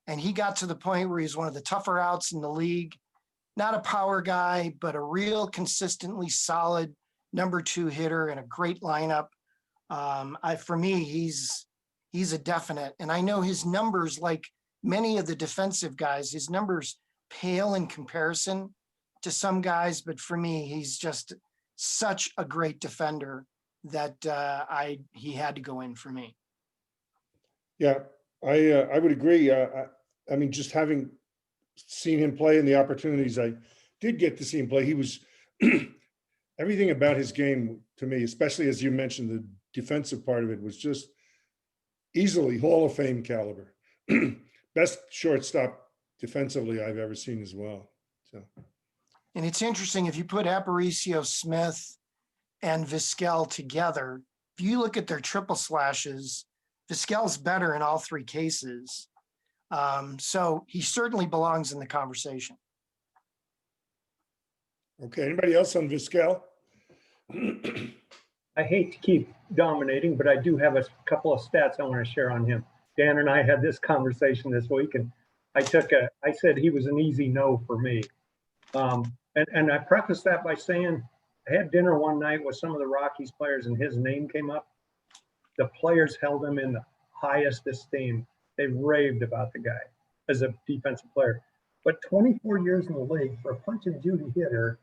F: And he got to the point where he's one of the tougher outs in the league. Not a power guy, but a real consistently solid number 2 hitter and a great lineup. For me, he's a definite. And I know his numbers, like many of the defensive guys, his numbers pale in comparison to some guys. But for me, he's just such a great defender that he had to go in for me.
B: Yeah, I would agree. I mean, just having seen him play and the opportunities I did get to see him play, he was everything about his game to me, especially as you mentioned, the defensive part of it was just easily Hall of Fame caliber. Best shortstop defensively I've ever seen as well. So,
F: and it's interesting if you put Aparicio, Smith, and Vizquel together. If you look at their triple slashes, Vizquel's better in all 3 cases. So he certainly belongs in the conversation.
B: Okay, anybody else on Vizquel?
G: I hate to keep dominating, but I do have a couple of stats I want to share on him. Dan and I had this conversation this week, and I said he was an easy no for me. And I prefaced that by saying I had dinner one night with some of the Rockies players, and his name came up. The players held him in the highest esteem. They raved about the guy as a defensive player. But 24 years in the league for a punch and judy hitter,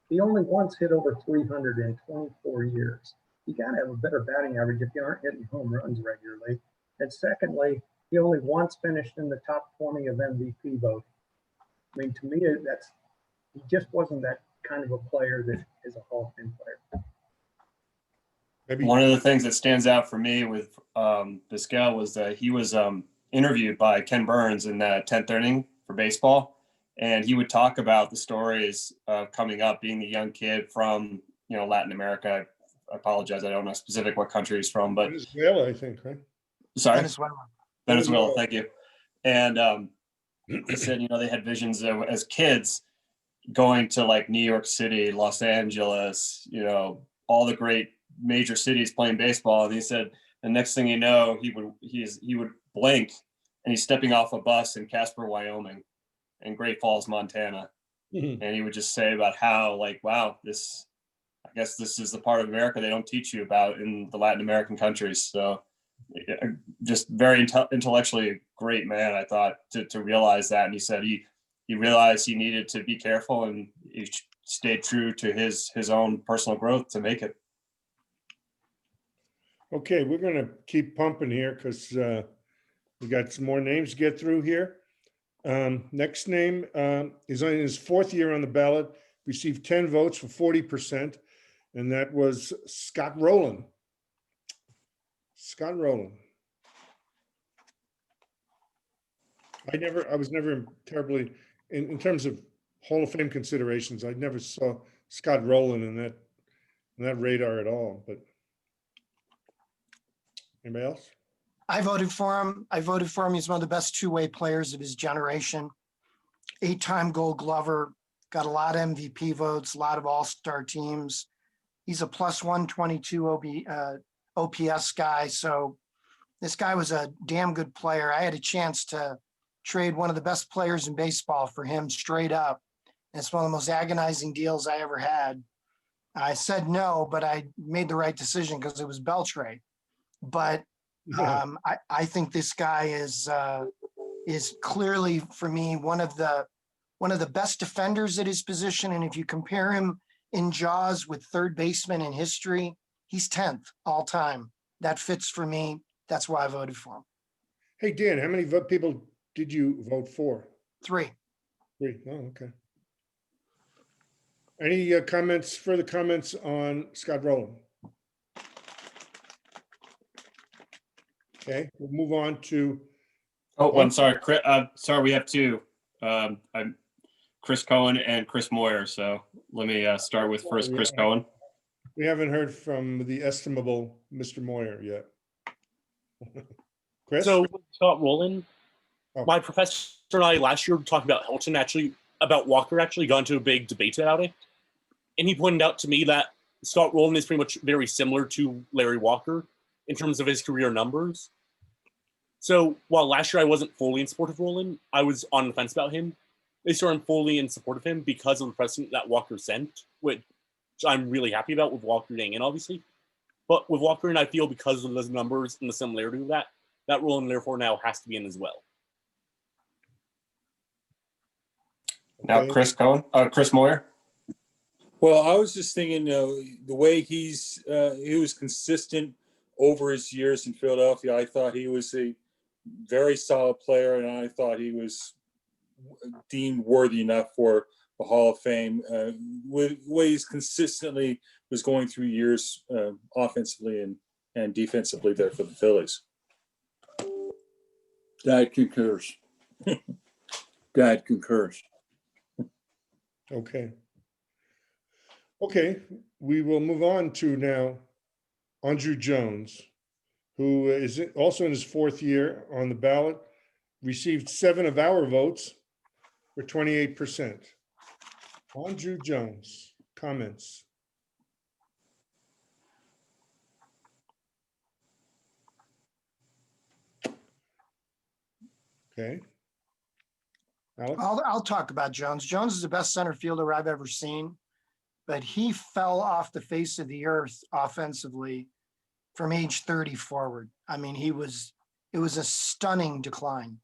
G: he only once hit over 300 in 24 years. You got to have a better batting average if you aren't hitting home runs regularly. And secondly, he only once finished in the top 20 of MVP voting. I mean, to me, he just wasn't that kind of a player that is a Hall of Fame player.
B: Maybe.
A: One of the things that stands out for me with Vizquel was that he was interviewed by Ken Burns in the 10th inning for baseball. And he would talk about the stories of coming up, being the young kid from, Latin America. I apologize. I don't know specific what country he's from, but
B: Venezuela, I think, right?
A: Sorry.
F: Venezuela.
A: Thank you. And he said, they had visions of, as kids going to like New York City, Los Angeles, all the great major cities playing baseball. And he said, the next thing you know, he would blink and he's stepping off a bus in Casper, Wyoming, and Great Falls, Montana.
B: Mm-hmm.
A: And he would just say about how, wow, I guess this is the part of America they don't teach you about in the Latin American countries. So just very intellectually great man, I thought, to realize that. And he said he realized he needed to be careful, and he stayed true to his own personal growth to make it.
B: Okay, we're going to keep pumping here because we got some more names to get through here. Next name is in his fourth year on the ballot, received 10 votes for 40%, and that was Scott Rowland. Scott Rowland. I was never terribly, in terms of Hall of Fame considerations, I never saw Scott Rowland in that radar at all, but anybody else?
F: I voted for him. He's one of the best two-way players of his generation. 8-time Gold Glover, got a lot of MVP votes, a lot of all-star teams. He's a plus 122 OPS guy. So this guy was a damn good player. I had a chance to trade one of the best players in baseball for him straight up. And it's one of the most agonizing deals I ever had. I said no, but I made the right decision because it was Beltray. But I think this guy is clearly, for me, one of the best defenders at his position. And if you compare him in Jaws with third baseman in history, he's 10th all time. That fits for me. That's why I voted for him.
B: Hey, Dan, how many people did you vote for?
F: 3.
B: 3. Oh, okay. Any further comments on Scott Rowland? Okay, we'll move on to.
A: Oh, I'm sorry. Sorry, we have 2. I'm Chris Cohen and Chris Moyer. So let me start with first Chris Cohen.
B: We haven't heard from the estimable Mr. Moyer yet. Chris?
J: So Scott Rowland, my professor and I last year talked about Walker actually got into a big debate about it. And he pointed out to me that Scott Rowland is pretty much very similar to Larry Walker in terms of his career numbers. So while last year I wasn't fully in support of Rowland, I was on the fence about him. This year I'm fully in support of him because of the precedent that Walker sent, which I'm really happy about with Walker getting in, obviously. But with Walker in, I feel because of those numbers and the similarity of that Rowland therefore now has to be in as well.
A: Now Chris Moyer.
K: Well, I was just thinking, the way he was consistent over his years in Philadelphia. I thought he was a very solid player, and I thought he was deemed worthy enough for the Hall of Fame. With ways consistently was going through years offensively and defensively there for the Phillies.
L: Dad concurs. Dad concurs.
B: Okay, we will move on to now Andrew Jones, who is also in his 4th year on the ballot, received 7 of our votes for 28%. Andrew Jones, comments? Okay. Alex?
F: I'll talk about Jones. Jones is the best center fielder I've ever seen, but he fell off the face of the earth offensively from age 30 forward. I mean, it was a stunning decline.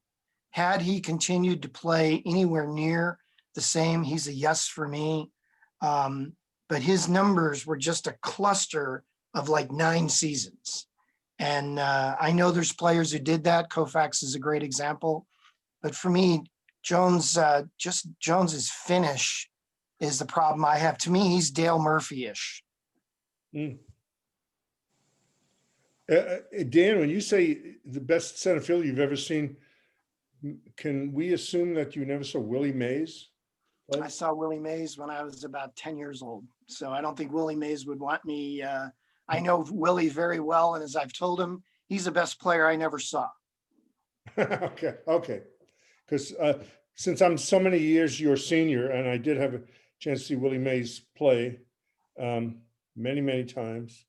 F: Had he continued to play anywhere near the same, he's a yes for me. But his numbers were just a cluster of like 9 seasons. And I know there's players who did that. Koufax is a great example. But for me, Jones's finish is the problem I have. To me, he's Dale Murphy-ish.
B: Dan, when you say the best center fielder you've ever seen, can we assume that you never saw Willie Mays play?
F: I saw Willie Mays when I was about 10 years old. So I don't think Willie Mays would want me. I know Willie very well. And as I've told him, he's the best player I never saw.
B: Okay. Because since I'm so many years your senior, and I did have a chance to see Willie Mays play many, many times.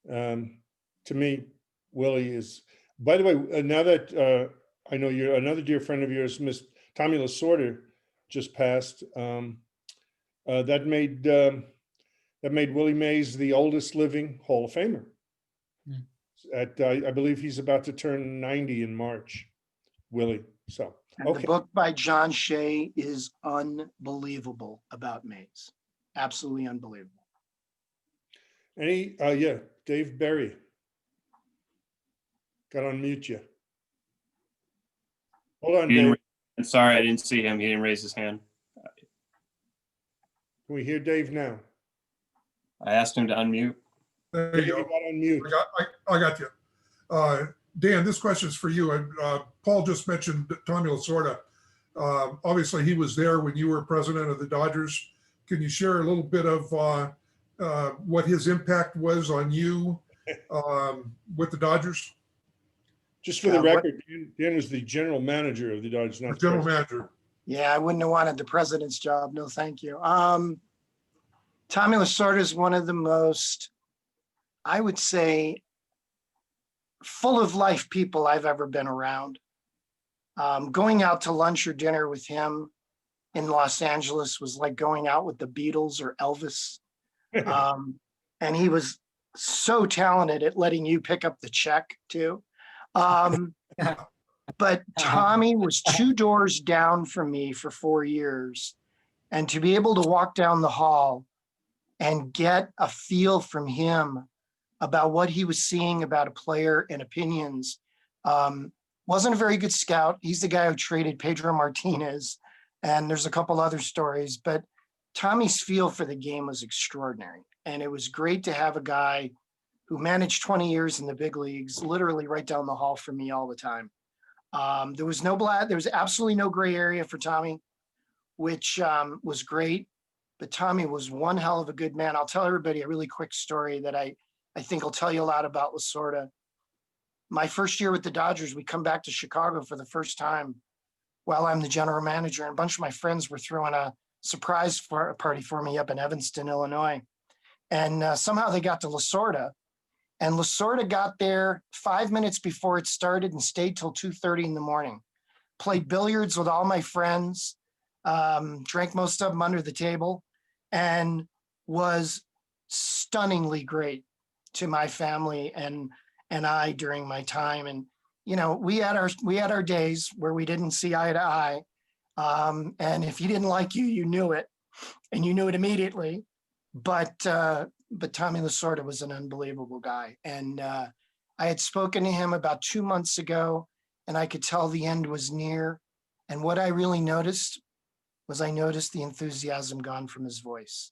B: To me, Willie is, by the way, now that I know you're another dear friend of yours, Miss Tommy Lasorda, just passed. That made Willie Mays the oldest living Hall of Famer. I believe he's about to turn 90 in March, Willie. So,
F: and the book by John Shea is unbelievable about Mays. Absolutely unbelievable.
B: Dave Berry. Got to unmute you. Hold on, Dave.
A: Sorry, I didn't see him. He didn't raise his hand.
B: Can we hear Dave now?
A: I asked him to unmute.
M: There you go.
B: Got unmute.
M: I got you. Dan, this question is for you. Paul just mentioned Tommy Lasorda. Obviously, he was there when you were president of the Dodgers. Can you share a little bit of what his impact was on you with the Dodgers?
B: Just for the record, Dan was the general manager of the Dodgers, not the
M: general
B: president.
M: manager.
F: Yeah, I wouldn't have wanted the president's job. No, thank you. Tommy Lasorda is one of the most, I would say, full of life people I've ever been around. Going out to lunch or dinner with him in Los Angeles was like going out with the Beatles or Elvis. And he was so talented at letting you pick up the check too. But Tommy was 2 doors down from me for 4 years. And to be able to walk down the hall and get a feel from him about what he was seeing about a player and opinions, wasn't a very good scout. He's the guy who traded Pedro Martinez. And there's a couple other stories, but Tommy's feel for the game was extraordinary. And it was great to have a guy who managed 20 years in the big leagues, literally right down the hall from me all the time. There was absolutely no gray area for Tommy, which was great. But Tommy was one hell of a good man. I'll tell everybody a really quick story that I think will tell you a lot about Lasorda. My first year with the Dodgers, we come back to Chicago for the first time while I'm the general manager, and a bunch of my friends were throwing a surprise party for me up in Evanston, Illinois. And somehow they got to Lasorda. And Lasorda got there 5 minutes before it started and stayed till 2:30 in the morning. Played billiards with all my friends, drank most of them under the table, and was stunningly great to my family and I during my time. And we had our days where we didn't see eye to eye, and if he didn't like you, you knew it, and you knew it immediately. But Tommy Lasorda was an unbelievable guy. And I had spoken to him about 2 months ago, and I could tell the end was near. And what I really noticed was the enthusiasm gone from his voice.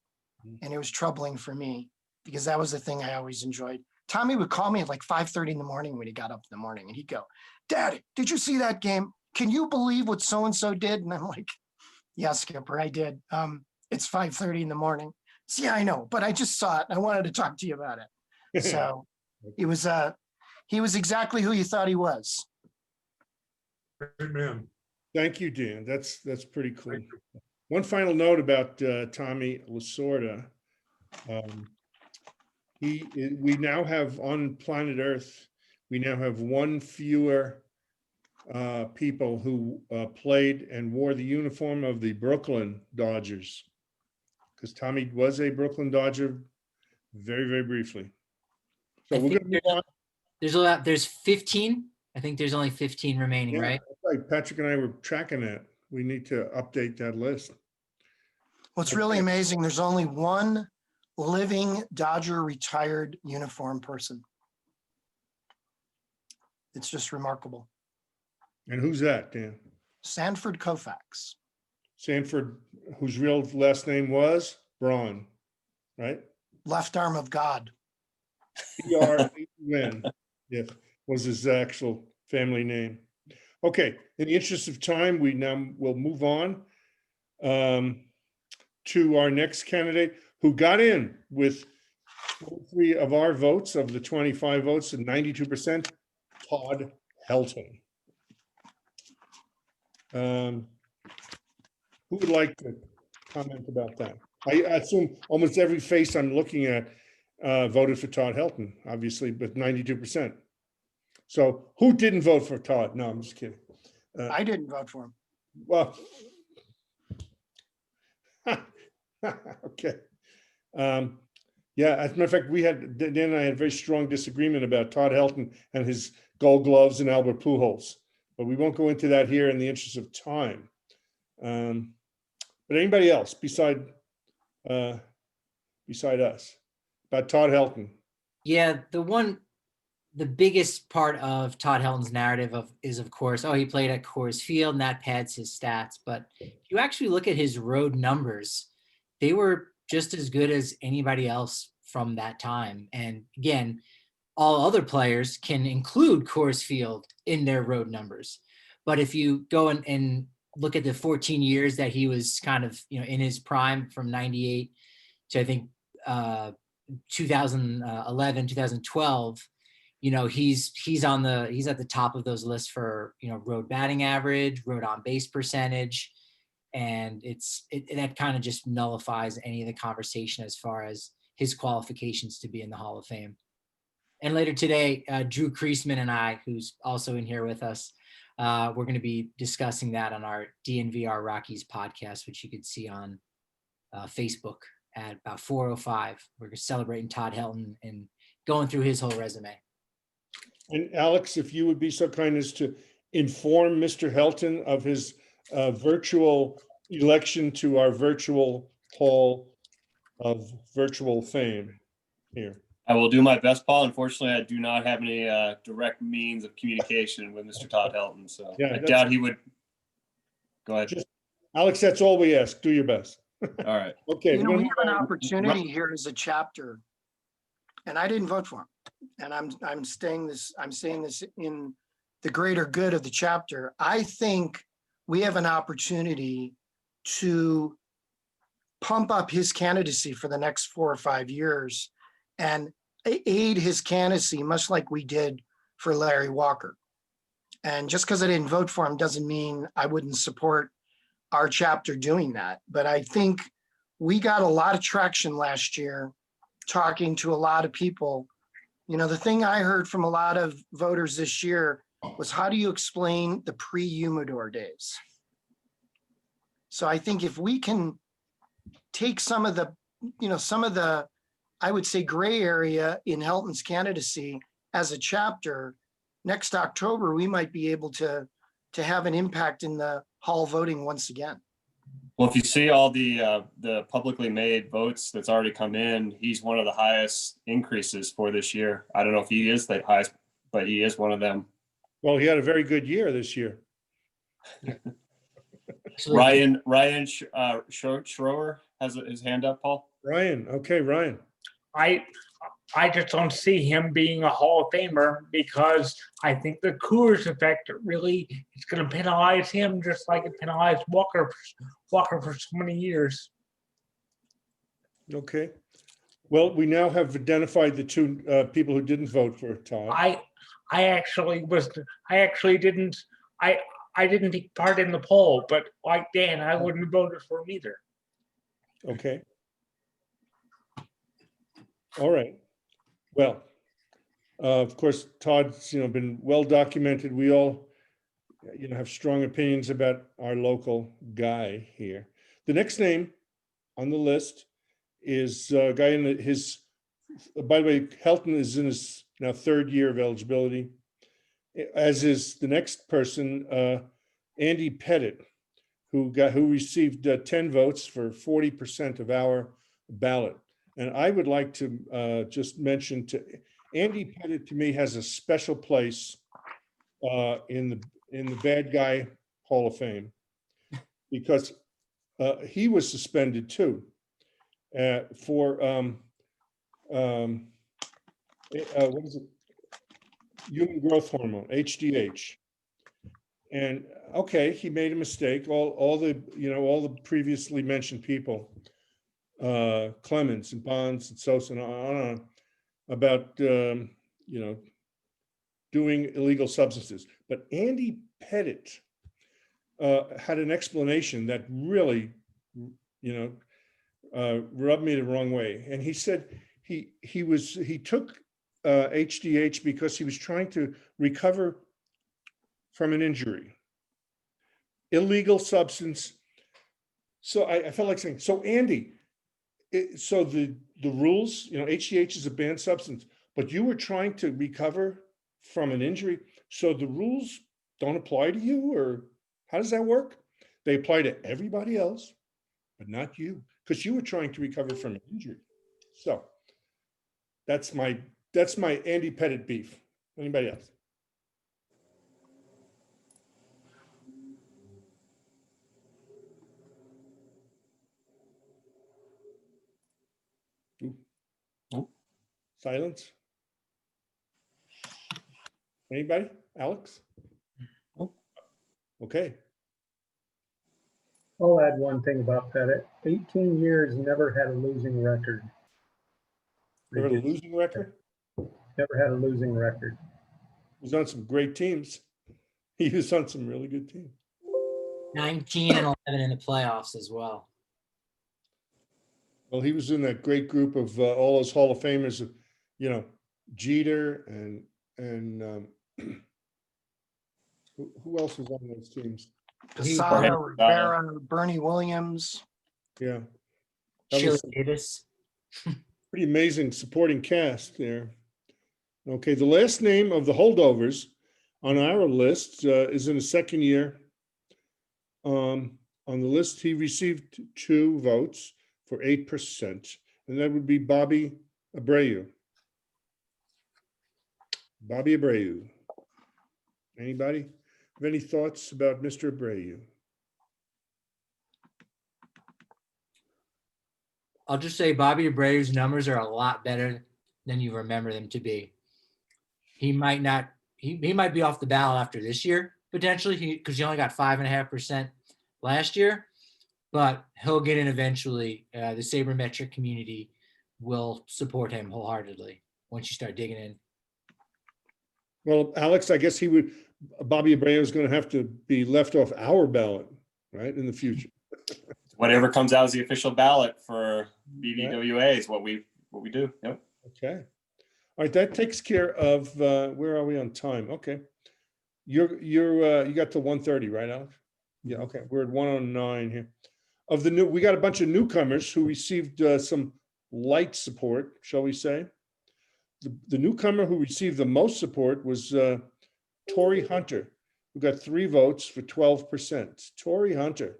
F: And it was troubling for me because that was the thing I always enjoyed. Tommy would call me at like 5:30 in the morning when he got up in the morning, and he'd go, "Dad, did you see that game? Can you believe what so-and-so did?" And I'm like, "Yeah, Skipper, I did. It's 5:30 in the morning." So, yeah, I know, but I just saw it. I wanted to talk to you about it. So he was exactly who you thought he was.
M: Great man.
B: Thank you, Dan. That's pretty cool. One final note about Tommy Lasorda. We now have on planet Earth, we now have one fewer people who played and wore the uniform of the Brooklyn Dodgers, because Tommy was a Brooklyn Dodger very, very briefly. So we're going to move on.
E: There's 15. I think there's only 15 remaining, right?
B: That's right. Patrick and I were tracking that. We need to update that list.
F: What's really amazing, there's only one living Dodger retired uniform person. It's just remarkable.
B: And who's that, Dan?
F: Sanford Koufax.
B: Sanford, whose real last name was Braun, right?
F: Left arm of God.
B: B-R-A-U-N, yes, was his actual family name. Okay, in the interest of time, we now will move on to our next candidate, who got in with 3 of our votes, of the 25 votes, and 92%, Todd Helton. Who would like to comment about that? I assume almost every face I'm looking at voted for Todd Helton, obviously, with 92%. So who didn't vote for Todd? No, I'm just kidding.
F: I didn't vote for him.
B: Well, okay. Yeah, as a matter of fact, Dan and I had a very strong disagreement about Todd Helton and his Gold Gloves and Albert Pujols, but we won't go into that here in the interest of time. But anybody else beside us about Todd Helton?
E: Yeah, the biggest part of Todd Helton's narrative is, of course, he played at Coors Field and that pads his stats. But if you actually look at his road numbers, they were just as good as anybody else from that time. And again, all other players can include Coors Field in their road numbers. But if you go and look at the 14 years that he was kind of, in his prime from 98 to, I think, 2011, 2012, he's at the top of those lists for, road batting average, road on base percentage. And that kind of just nullifies any of the conversation as far as his qualifications to be in the Hall of Fame. And later today, Drew Kreisman and I, who's also in here with us, we're going to be discussing that on our DNVR Rockies podcast, which you can see on Facebook at about 4:05. We're celebrating Todd Helton and going through his whole resume.
B: And Alex, if you would be so kind as to inform Mr. Helton of his virtual election to our virtual Hall of Virtual Fame here.
A: I will do my best, Paul. Unfortunately, I do not have any direct means of communication with Mr. Todd Helton, so I doubt he would. Go ahead.
B: Alex, that's all we ask. Do your best.
A: All right.
B: Okay.
F: We have an opportunity here as a chapter, and I didn't vote for him. And I'm saying this in the greater good of the chapter. I think we have an opportunity to pump up his candidacy for the next 4 or 5 years and aid his candidacy, much like we did for Larry Walker. And just because I didn't vote for him doesn't mean I wouldn't support our chapter doing that. But I think we got a lot of traction last year talking to a lot of people. The thing I heard from a lot of voters this year was, how do you explain the pre-Humidor days? So I think if we can take some of the, I would say, gray area in Helton's candidacy as a chapter, next October, we might be able to have an impact in the Hall voting once again.
A: Well, if you see all the publicly made votes that's already come in, he's one of the highest increases for this year. I don't know if he is the highest, but he is one of them.
B: Well, he had a very good year this year.
A: Ryan Schroer has his hand up, Paul.
B: Ryan. Okay, Ryan.
D: I just don't see him being a Hall of Famer because I think the Coors effect really is going to penalize him just like it penalized Walker for so many years.
B: Okay. Well, we now have identified the 2 people who didn't vote for Todd.
D: I didn't take part in the poll, but like Dan, I wouldn't have voted for him either.
B: Okay. All right. Well, of course, Todd's, been well documented. We all, have strong opinions about our local guy here. The next name on the list is a guy in his, by the way, Helton is in his now 3rd year of eligibility, as is the next person, Andy Pettit, who received 10 votes for 40% of our ballot. And I would like to just mention Andy Pettit, to me, has a special place in the bad guy Hall of Fame, because he was suspended too for what is it? Human growth hormone, HGH. And okay, he made a mistake. All the previously mentioned people, Clemens and Bonds and Sosa and on about doing illegal substances. But Andy Pettit had an explanation that really, rubbed me the wrong way. And he said he took HGH because he was trying to recover from an injury, illegal substance. So I felt like saying, so Andy, so the rules, HGH is a banned substance, but you were trying to recover from an injury. So the rules don't apply to you, or how does that work? They apply to everybody else, but not you, because you were trying to recover from an injury. So that's my Andy Pettit beef. Anybody else? Ooh. Silence. Anybody? Alex? Okay.
G: I'll add one thing about Pettit. 18 years, never had a losing record.
B: Never had a losing record?
G: Never had a losing record.
B: He was on some great teams. He was on some really good teams.
E: 19 and 11 in the playoffs as well.
B: Well, he was in that great group of all those Hall of Famers, of, Jeter and who else was on those teams?
F: Posada, Rivera, Bernie Williams.
B: Yeah.
E: Shilling Davis.
B: Pretty amazing supporting cast there. Okay, the last name of the holdovers on our list is in his 2nd year. On the list, he received 2 votes for 8%, and that would be Bobby Abreu. Bobby Abreu. Anybody have any thoughts about Mr. Abreu?
E: I'll just say Bobby Abreu's numbers are a lot better than you remember them to be. He might not, he might be off the ballot after this year, potentially, because he only got 5.5% last year, but he'll get in eventually. The sabermetric community will support him wholeheartedly once you start digging in.
B: Well, Alex, I guess Bobby Abreu is going to have to be left off our ballot, right, in the future.
A: Whatever comes out as the official ballot for BVWA is what we do. Yep. Okay.
B: All right, that takes care of where are we on time? Okay. You got to 1:30, right, Alex? Yeah, okay. We're at 1:09 here. We got a bunch of newcomers who received some light support, shall we say. The newcomer who received the most support was Tori Hunter, who got 3 votes for 12%. Tori Hunter.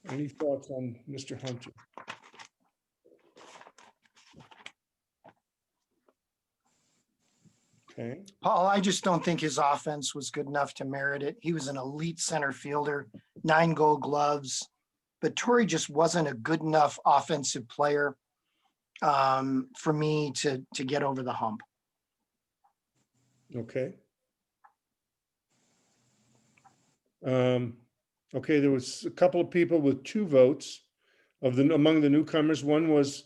B: Any thoughts on Mr. Hunter? Okay.
F: Paul, I just don't think his offense was good enough to merit it. He was an elite center fielder, 9 Gold Gloves, but Tori just wasn't a good enough offensive player for me to get over the hump.
B: Okay. Okay, there was a couple of people with 2 votes among the newcomers. One was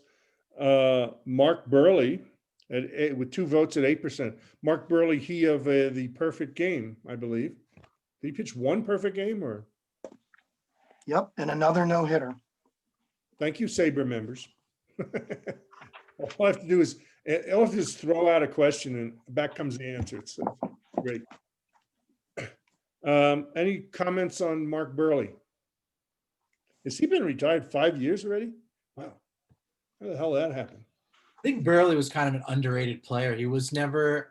B: Mark Burley, with 2 votes at 8%. Mark Burley, he of the perfect game, I believe. Did he pitch 1 perfect game or?
F: Yep, and another no hitter.
B: Thank you, Sabre members. All I have to do is, all I have to do is throw out a question and back comes the answer. It's great. Any comments on Mark Burley? Has he been retired 5 years already? Wow. How the hell did that happen?
E: I think Burley was kind of an underrated player. He was never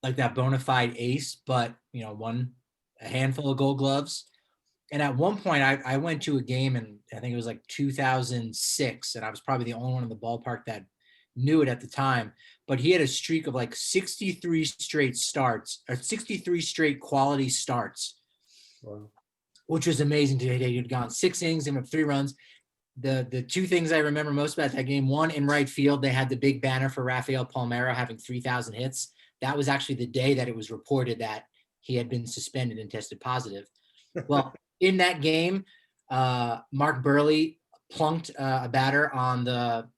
E: like that bona fide ace, but won a handful of Gold Gloves. And at one point, I went to a game, and I think it was like 2006, and I was probably the only one in the ballpark that knew it at the time. But he had a streak of like 63 straight starts, or 63 straight quality starts,
B: wow,
E: which was amazing. He had gone 6 innings, and 3 runs. The 2 things I remember most about that game: one, in right field, they had the big banner for Rafael Palmeiro having 3,000 hits. That was actually the day that it was reported that he had been suspended and tested positive. Well, in that game, Mark Burley plunked a batter on the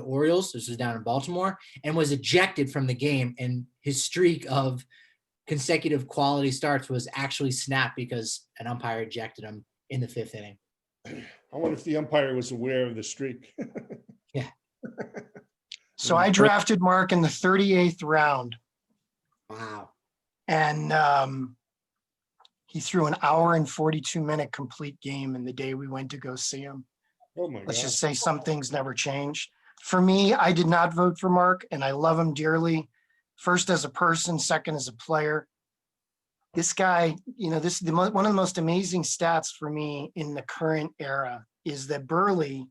E: Orioles. This was down in Baltimore, and was ejected from the game. And his streak of consecutive quality starts was actually snapped because an umpire ejected him in the 5th inning.
B: I wonder if the umpire was aware of the streak.
E: Yeah.
F: So I drafted Mark in the 38th round.
E: Wow.
F: And he threw an hour and 42-minute complete game in the day we went to go see him.
B: Oh my God.
F: Let's just say some things never changed. For me, I did not vote for Mark, and I love him dearly. First as a person, second as a player. This guy, one of the most amazing stats for me in the current era is that Burley,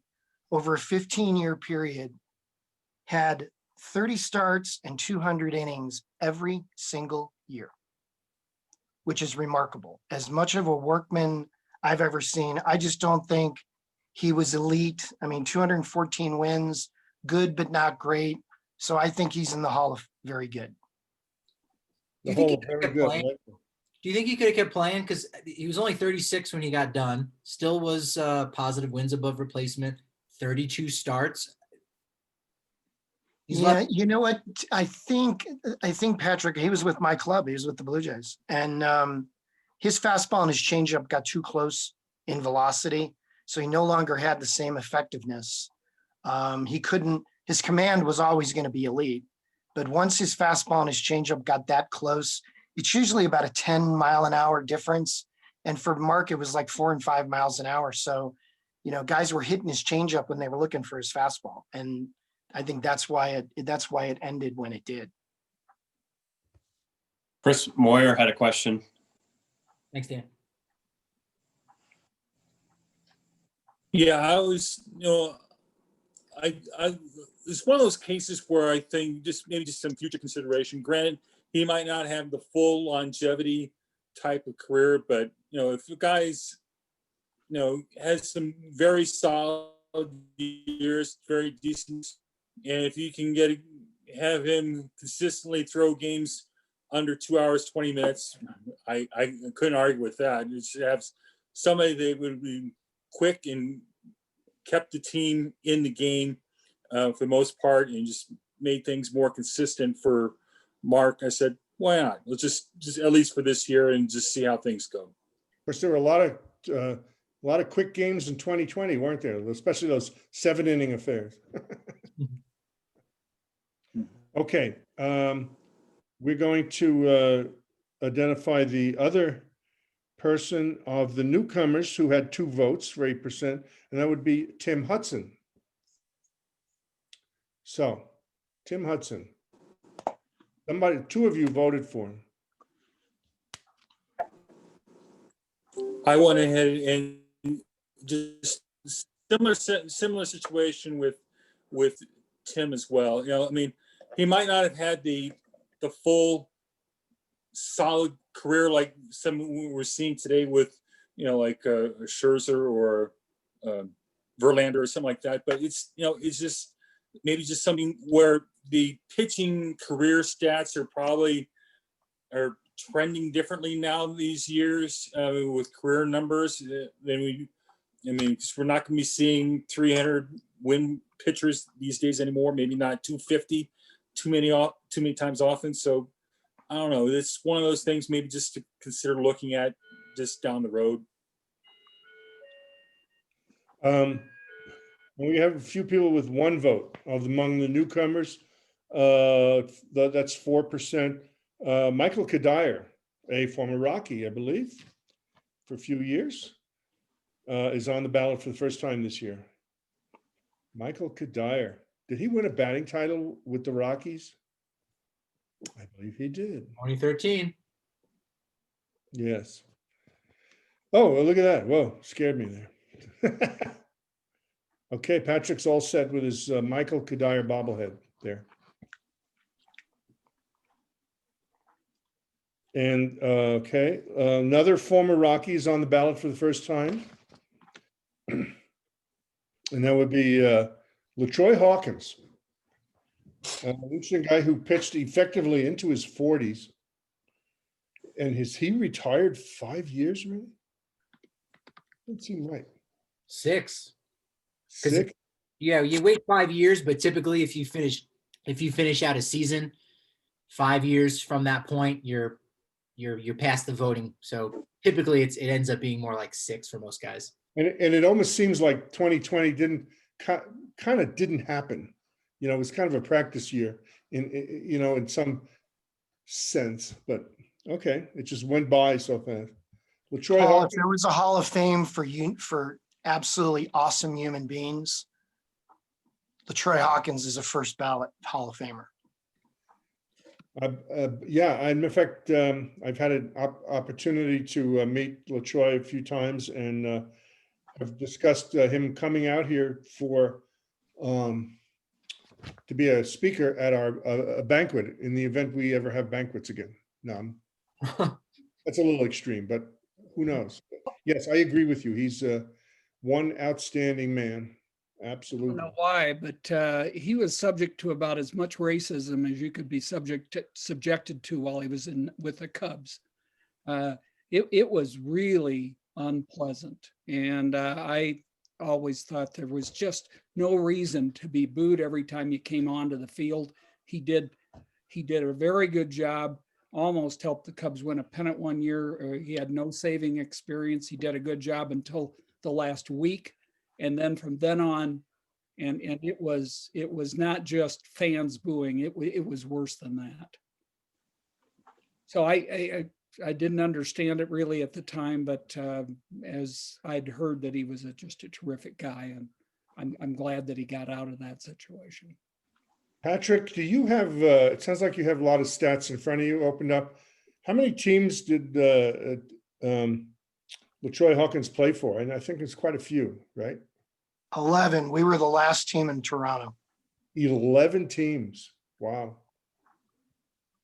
F: over a 15-year period, had 30 starts and 200 innings every single year, which is remarkable. As much of a workman I've ever seen, I just don't think he was elite. I mean, 214 wins, good but not great. So I think he's in the Hall of very good.
E: Do you think he could have kept playing? Because he was only 36 when he got done. Still was positive wins above replacement, 32 starts.
F: You know what? I think Patrick, he was with my club. He was with the Blue Jays. And his fastball and his changeup got too close in velocity. So he no longer had the same effectiveness. His command was always going to be elite. But once his fastball and his changeup got that close, it's usually about a 10-mile-an-hour difference. And for Mark, it was like 4 and 5 miles an hour. So, guys were hitting his changeup when they were looking for his fastball. And I think that's why it ended when it did.
A: Chris Moyer had a question.
E: Thanks, Dan.
K: Yeah, I was, it's one of those cases where I think maybe just some future consideration. Granted, he might not have the full longevity type of career, but if the guy's, has some very solid years, very decent, and if you can have him consistently throw games under 2 hours 20 minutes, I couldn't argue with that. You should have somebody that would be quick and kept the team in the game for the most part, and just made things more consistent for Mark. I said, why not? Let's just at least for this year and just see how things go.
B: Of course, there were a lot of quick games in 2020, weren't there? Especially those 7-inning affairs. Okay, we're going to identify the other person of the newcomers who had 2 votes for 8%, and that would be Tim Hudson. So, Tim Hudson. 2 of you voted for him.
K: I went ahead and just similar situation with Tim as well. He might not have had the full solid career like some we're seeing today with like a Scherzer or Verlander or something like that, but it's just maybe just something where the pitching career stats are trending differently now these years with career numbers than because we're not going to be seeing 300 win pitchers these days anymore. Maybe not 250 too many times often. So I don't know. It's one of those things maybe just to consider looking at just down the road.
B: We have a few people with one vote among the newcomers. That's 4%. Michael Kadyer, a former Rocky, I believe, for a few years, is on the ballot for the first time this year. Michael Kadyer. Did he win a batting title with the Rockies? I believe he did.
E: 2013.
B: Yes. Oh, well, look at that. Whoa, scared me there. Okay, Patrick's all set with his Michael Kadyer bobblehead there. And okay, another former Rocky is on the ballot for the first time. And that would be Troy Hawkins, an interesting guy who pitched effectively into his 40s. And he retired 5 years, really? Doesn't seem right.
E: 6.
B: 6?
E: Yeah, you wait 5 years, but typically if you finish out a season, 5 years from that point, you're past the voting. So typically it ends up being more like 6 for most guys.
B: And it almost seems like 2020 didn't happen. You know, it was kind of a practice year in some sense, but okay, it just went by so fast. Well, Troy
F: Paul,
B: Hawkins,
F: if there was a Hall of Fame for absolutely awesome human beings, Troy Hawkins is a first ballot Hall of Famer.
B: yeah, and in fact, I've had an opportunity to meet LaTroy a few times, and I've discussed him coming out here to be a speaker at a banquet in the event we ever have banquets again. No, that's a little extreme, but who knows? Yes, I agree with you. He's one outstanding man.
H: I
B: Absolutely.
H: don't know why, but he was subject to about as much racism as you could be subjected to while he was with the Cubs. It was really unpleasant, and I always thought there was just no reason to be booed every time you came onto the field. He did a very good job. Almost helped the Cubs win a pennant one year. He had no saving experience. He did a good job until the last week. And then from then on, and it was not just fans booing, it was worse than that. So I didn't understand it really at the time, but as I'd heard that he was just a terrific guy, and I'm glad that he got out of that situation.
B: Patrick, do you have, it sounds like you have a lot of stats in front of you opened up. How many teams did LaTroy Hawkins play for? And I think it's quite a few, right?
F: 11. We were the last team in Toronto.
B: 11 teams. Wow.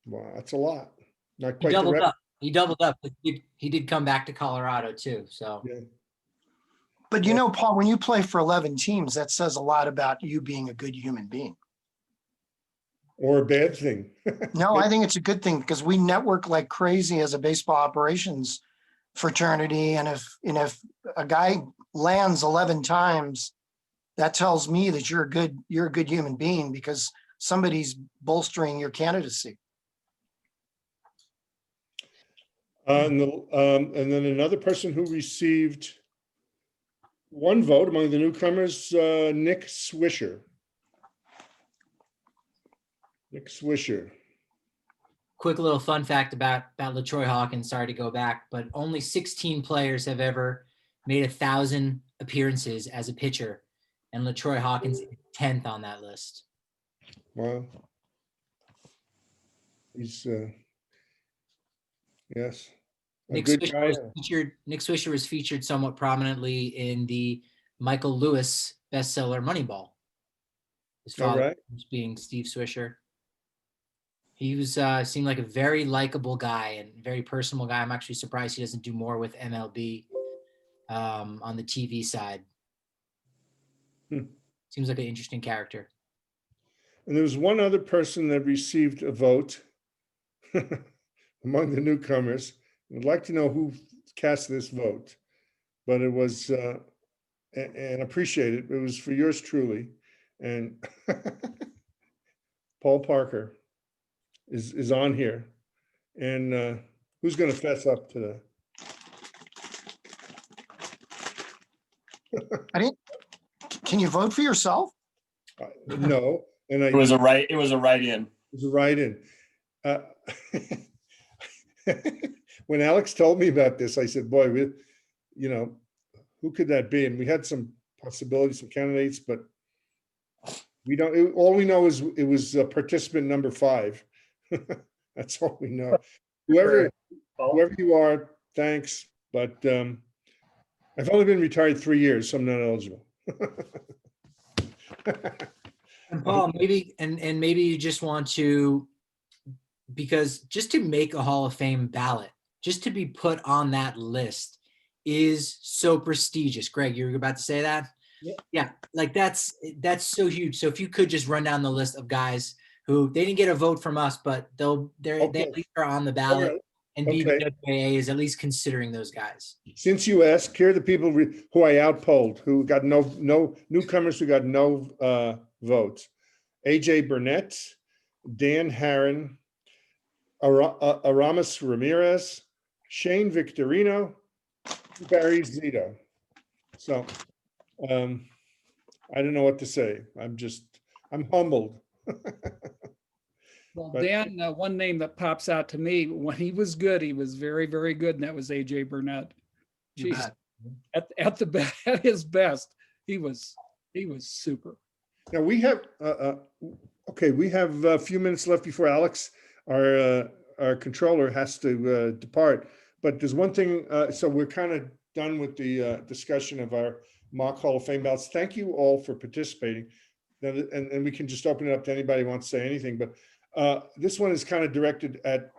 B: Wow, that's a lot. Not
E: He
B: quite
E: doubled
B: the
E: up. He doubled up. He did come back to Colorado too. So.
B: Yeah.
F: But you know, Paul, when you play for 11 teams, that says a lot about you being a good human being.
B: Or a bad thing.
F: No, I think it's a good thing because we network like crazy as a baseball operations fraternity. And if a guy lands 11 times, that tells me that you're a good human being because somebody's bolstering your candidacy.
B: And then another person who received one vote among the newcomers, Nick Swisher. Nick Swisher.
E: Quick little fun fact about LaTroy Hawkins, sorry to go back, but only 16 players have ever made 1,000 appearances as a pitcher, and LaTroy Hawkins is 10th on that list.
B: Wow. He's, yes.
E: Nick Swisher was featured somewhat prominently in the Michael Lewis bestseller Moneyball. His father was being Steve Swisher. He was seemed like a very likable guy and very personable guy. I'm actually surprised he doesn't do more with MLB on the TV side. Seems like an interesting character.
B: And there was one other person that received a vote among the newcomers. I'd like to know who cast this vote, but it was, and appreciate it. It was for yours truly. And Paul Parker is on here. And who's going to fess up to
F: I can you vote for yourself?
B: no? And
A: It was a write-in.
B: It was a write-in. When Alex told me about this, I said, boy, who could that be? And we had some possibilities, some candidates, but we don't, all we know is it was participant number 5. That's all we know. Whoever you are, thanks. But I've only been retired 3 years, so I'm not eligible.
E: And Paul, maybe, and maybe you just want to, because just to make a Hall of Fame ballot, just to be put on that list is so prestigious. Greg, you were about to say that? Yeah, like that's so huge. So if you could just run down the list of guys who they didn't get a vote from us, but they at least are on the ballot, and BBWAA is at least considering those guys.
B: Since you asked, here are the people who I outpolled, who got no newcomers, who got no votes. AJ Burnett, Dan Harron, Aramis Ramirez, Shane Victorino, Barry Zito. So I don't know what to say. I'm humbled.
H: Well, Dan, one name that pops out to me, when he was good, he was very, very good, and that was AJ Burnett. Jeez. At his best, he was super.
B: Now we have we have a few minutes left before Alex, our controller, has to depart. But there's one thing. So we're kind of done with the discussion of our mock Hall of Fame ballots. Thank you all for participating. And we can just open it up to anybody who wants to say anything. But this one is kind of directed at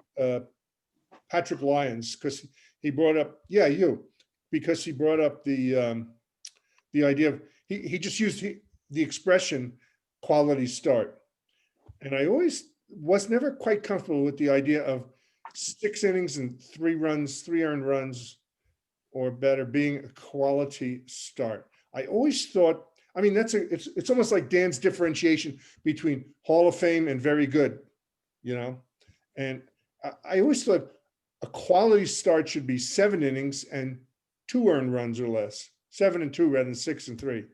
B: Patrick Lyons, because he brought up, because he brought up the idea of, he just used the expression quality start. And I always was never quite comfortable with the idea of 6 innings and 3 runs, 3 earned runs or better being a quality start. I always thought, I mean, it's almost like Dan's differentiation between Hall of Fame and very good, and I always thought a quality start should be 7 innings and 2 earned runs or less, 7 and 2 rather than 6 and 3,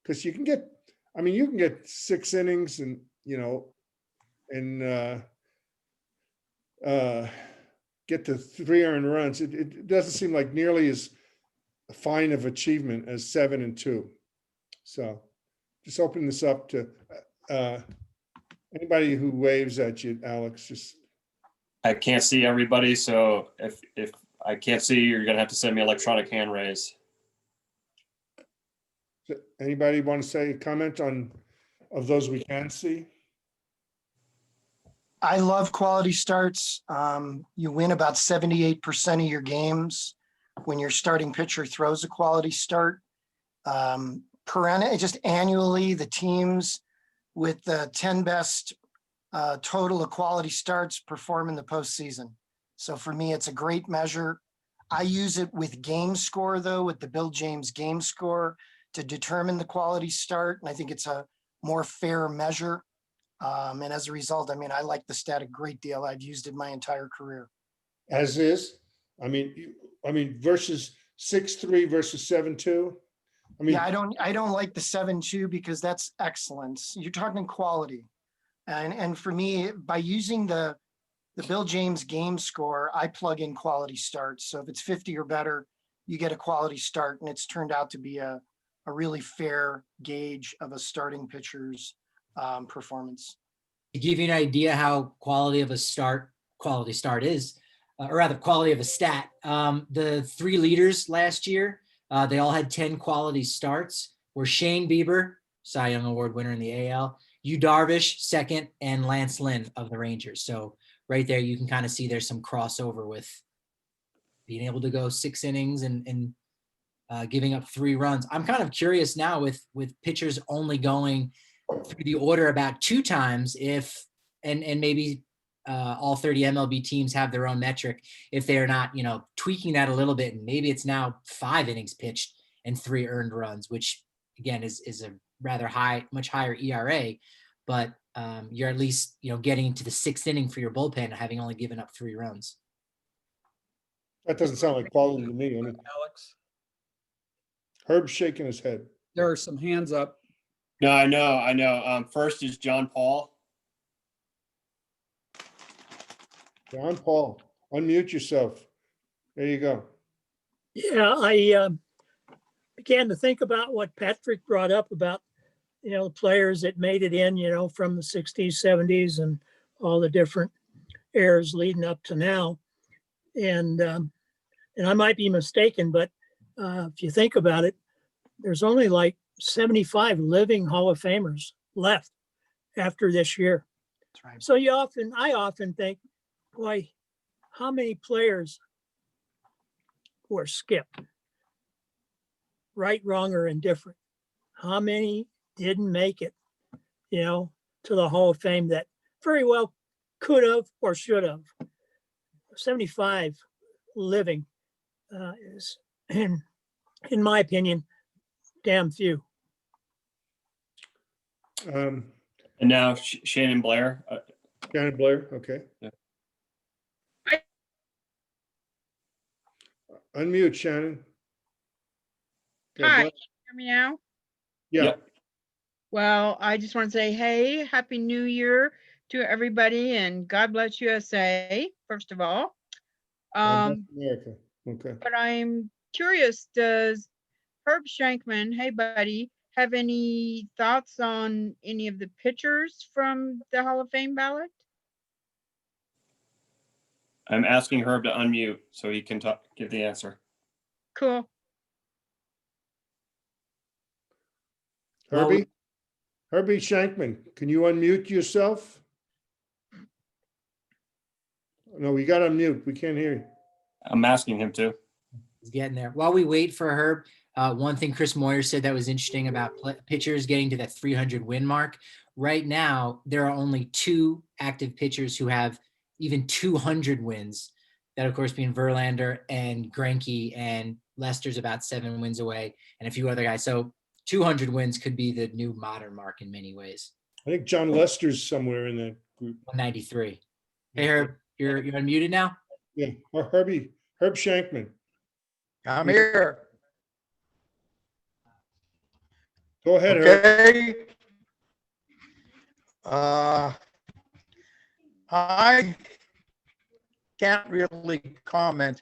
B: because you can get 6 innings and, get to 3 earned runs. It doesn't seem like nearly as fine of achievement as 7 and 2. So just open this up to anybody who waves at you, Alex.
A: I can't see everybody, so if I can't see you, you're gonna have to send me electronic hand raise.
B: Anybody want to say a comment of those we can see?
F: I love quality starts. You win about 78% of your games when your starting pitcher throws a quality start. Just annually, the teams with the 10 best total of quality starts perform in the postseason. So for me, it's a great measure. I use it with game score, though, with the Bill James game score to determine the quality start. And I think it's a more fair measure. And as a result, I like the stat a great deal. I've used it my entire career.
B: As is, versus 6-3 versus 7-2.
F: I don't like the 7-2 because that's excellence. You're talking quality. And for me, by using the Bill James game score, I plug in quality starts. So if it's 50 or better, you get a quality start. And it's turned out to be a really fair gauge of a starting pitcher's performance.
E: To give you an idea how quality of a quality start is, or rather quality of a stat, the 3 leaders last year, they all had 10 quality starts, were Shane Bieber, Cy Young Award winner in the AL, Yu Darvish, second, and Lance Lynn of the Rangers. So right there, you can kind of see there's some crossover with being able to go 6 innings and giving up 3 runs. I'm kind of curious now with pitchers only going through the order about 2 times, and maybe all 30 MLB teams have their own metric, if they're not, tweaking that a little bit, and maybe it's now 5 innings pitched and 3 earned runs, which again is a rather high, much higher ERA, but you're at least, getting into the 6th inning for your bullpen, having only given up 3 runs.
B: That doesn't sound like quality to me. I mean,
H: Alex,
B: Herb's shaking his head.
H: there are some hands up.
A: No, I know. First is John Paul.
B: John Paul, unmute yourself. There you go.
N: Yeah, I began to think about what Patrick brought up about, the players that made it in, from the 60s, 70s, and all the different eras leading up to now. And I might be mistaken, but if you think about it, there's only like 75 living Hall of Famers left after this year.
F: That's right.
N: So I often think, boy, how many players were skipped, right, wrong, or indifferent? How many didn't make it, to the Hall of Fame that very well could have or should have? 75 living is, in my opinion, damn few.
A: And now Shannon Blair.
B: Shannon Blair, okay.
A: Yeah.
B: Unmute, Shannon. Okay,
O: Hi,
B: Blair.
O: can you hear me now?
B: Yeah.
A: Yep.
O: Well, I just want to say, hey, Happy New Year to everybody, and God bless USA, first of all.
B: America. Okay.
O: But I'm curious, does Herb Shankman, hey buddy, have any thoughts on any of the pitchers from the Hall of Fame ballot?
A: I'm asking Herb to unmute so he can give the answer.
O: Cool.
B: Herbie Shankman, can you unmute yourself? No, we got to unmute. We can't hear you.
A: I'm asking him to.
E: He's getting there. While we wait for Herb, one thing Chris Moyer said that was interesting about pitchers getting to that 300 win mark. Right now, there are only 2 active pitchers who have even 200 wins. That, of course, being Verlander and Greinke, and Lester's about 7 wins away, and a few other guys. So 200 wins could be the new modern mark in many ways.
B: I think John Lester's somewhere in that group.
E: 193. Hey, Herb, you're unmuted now?
B: Yeah, or Herb Shankman.
P: I'm here.
B: Go ahead, Herb.
P: Okay. I can't really comment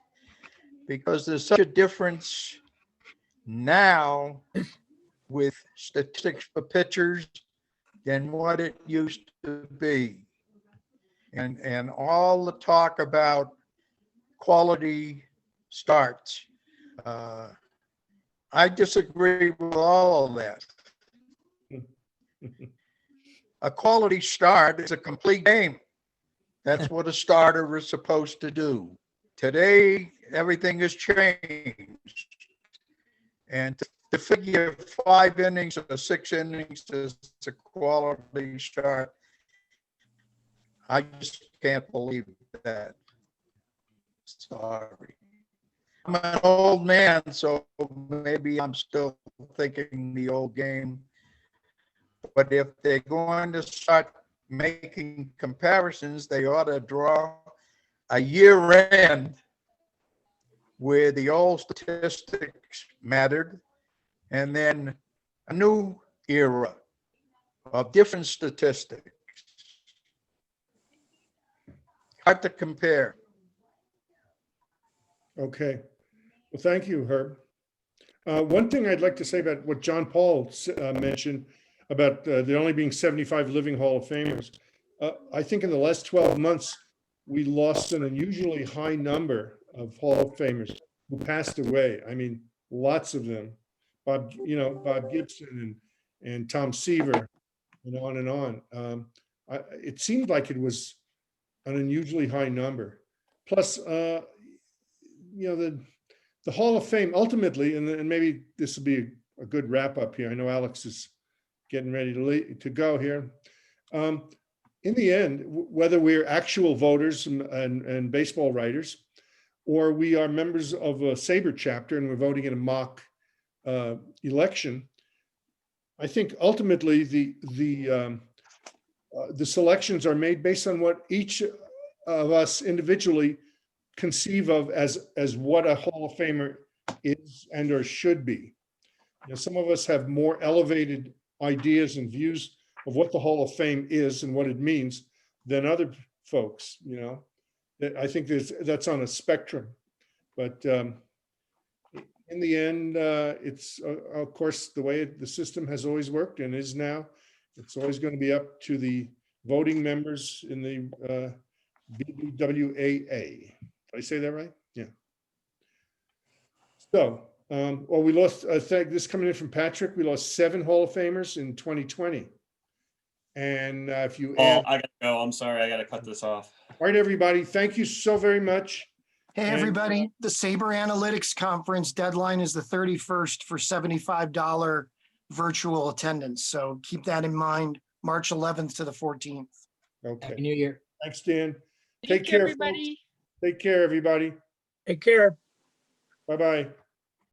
P: because there's such a difference now with statistics for pitchers than what it used to be. And all the talk about quality starts. I disagree with all of that. A quality start is a complete game. That's what a starter is supposed to do. Today, everything has changed. And to figure 5 innings or 6 innings is a quality start, I just can't believe that. Sorry. I'm an old man, so maybe I'm still thinking the old game. But if they're going to start making comparisons, they ought to draw a year end where the old statistics mattered, and then a new era of different statistics. Hard to compare.
B: Okay. Well, thank you, Herb. One thing I'd like to say about what John Paul mentioned about there only being 75 living Hall of Famers. I think in the last 12 months, we lost an unusually high number of Hall of Famers who passed away. I mean, lots of them. Bob Gibson and Tom Seaver, and on and on. It seemed like it was an unusually high number. Plus, the Hall of Fame ultimately, and maybe this will be a good wrap up here. I know Alex is getting ready to go here. In the end, whether we're actual voters and baseball writers, or we are members of a SABR chapter and we're voting in a mock election, I think ultimately the selections are made based on what each of us individually conceive of as what a Hall of Famer is and or should be. You know, some of us have more elevated ideas and views of what the Hall of Fame is and what it means than other folks, you know. I think that's on a spectrum, but in the end, it's of course the way the system has always worked and is now. It's always going to be up to the voting members in the BBWAA. Did I say that right? Yeah. So, well, we lost, I think this coming in from Patrick, we lost 7 Hall of Famers in 2020. And if you add,
A: I gotta go. I'm sorry. I gotta cut this off.
B: all right, everybody, thank you so very much.
F: Hey,
B: And,
F: everybody, the SABR Analytics Conference deadline is the 31st for $75 virtual attendance. So keep that in mind, March 11th to the 14th.
B: Okay.
E: Happy New Year.
B: Thanks, Dan.
O: Thank
B: Take
O: you,
B: care, folks.
O: everybody.
B: Take care, everybody.
N: Take care.
B: Bye-bye.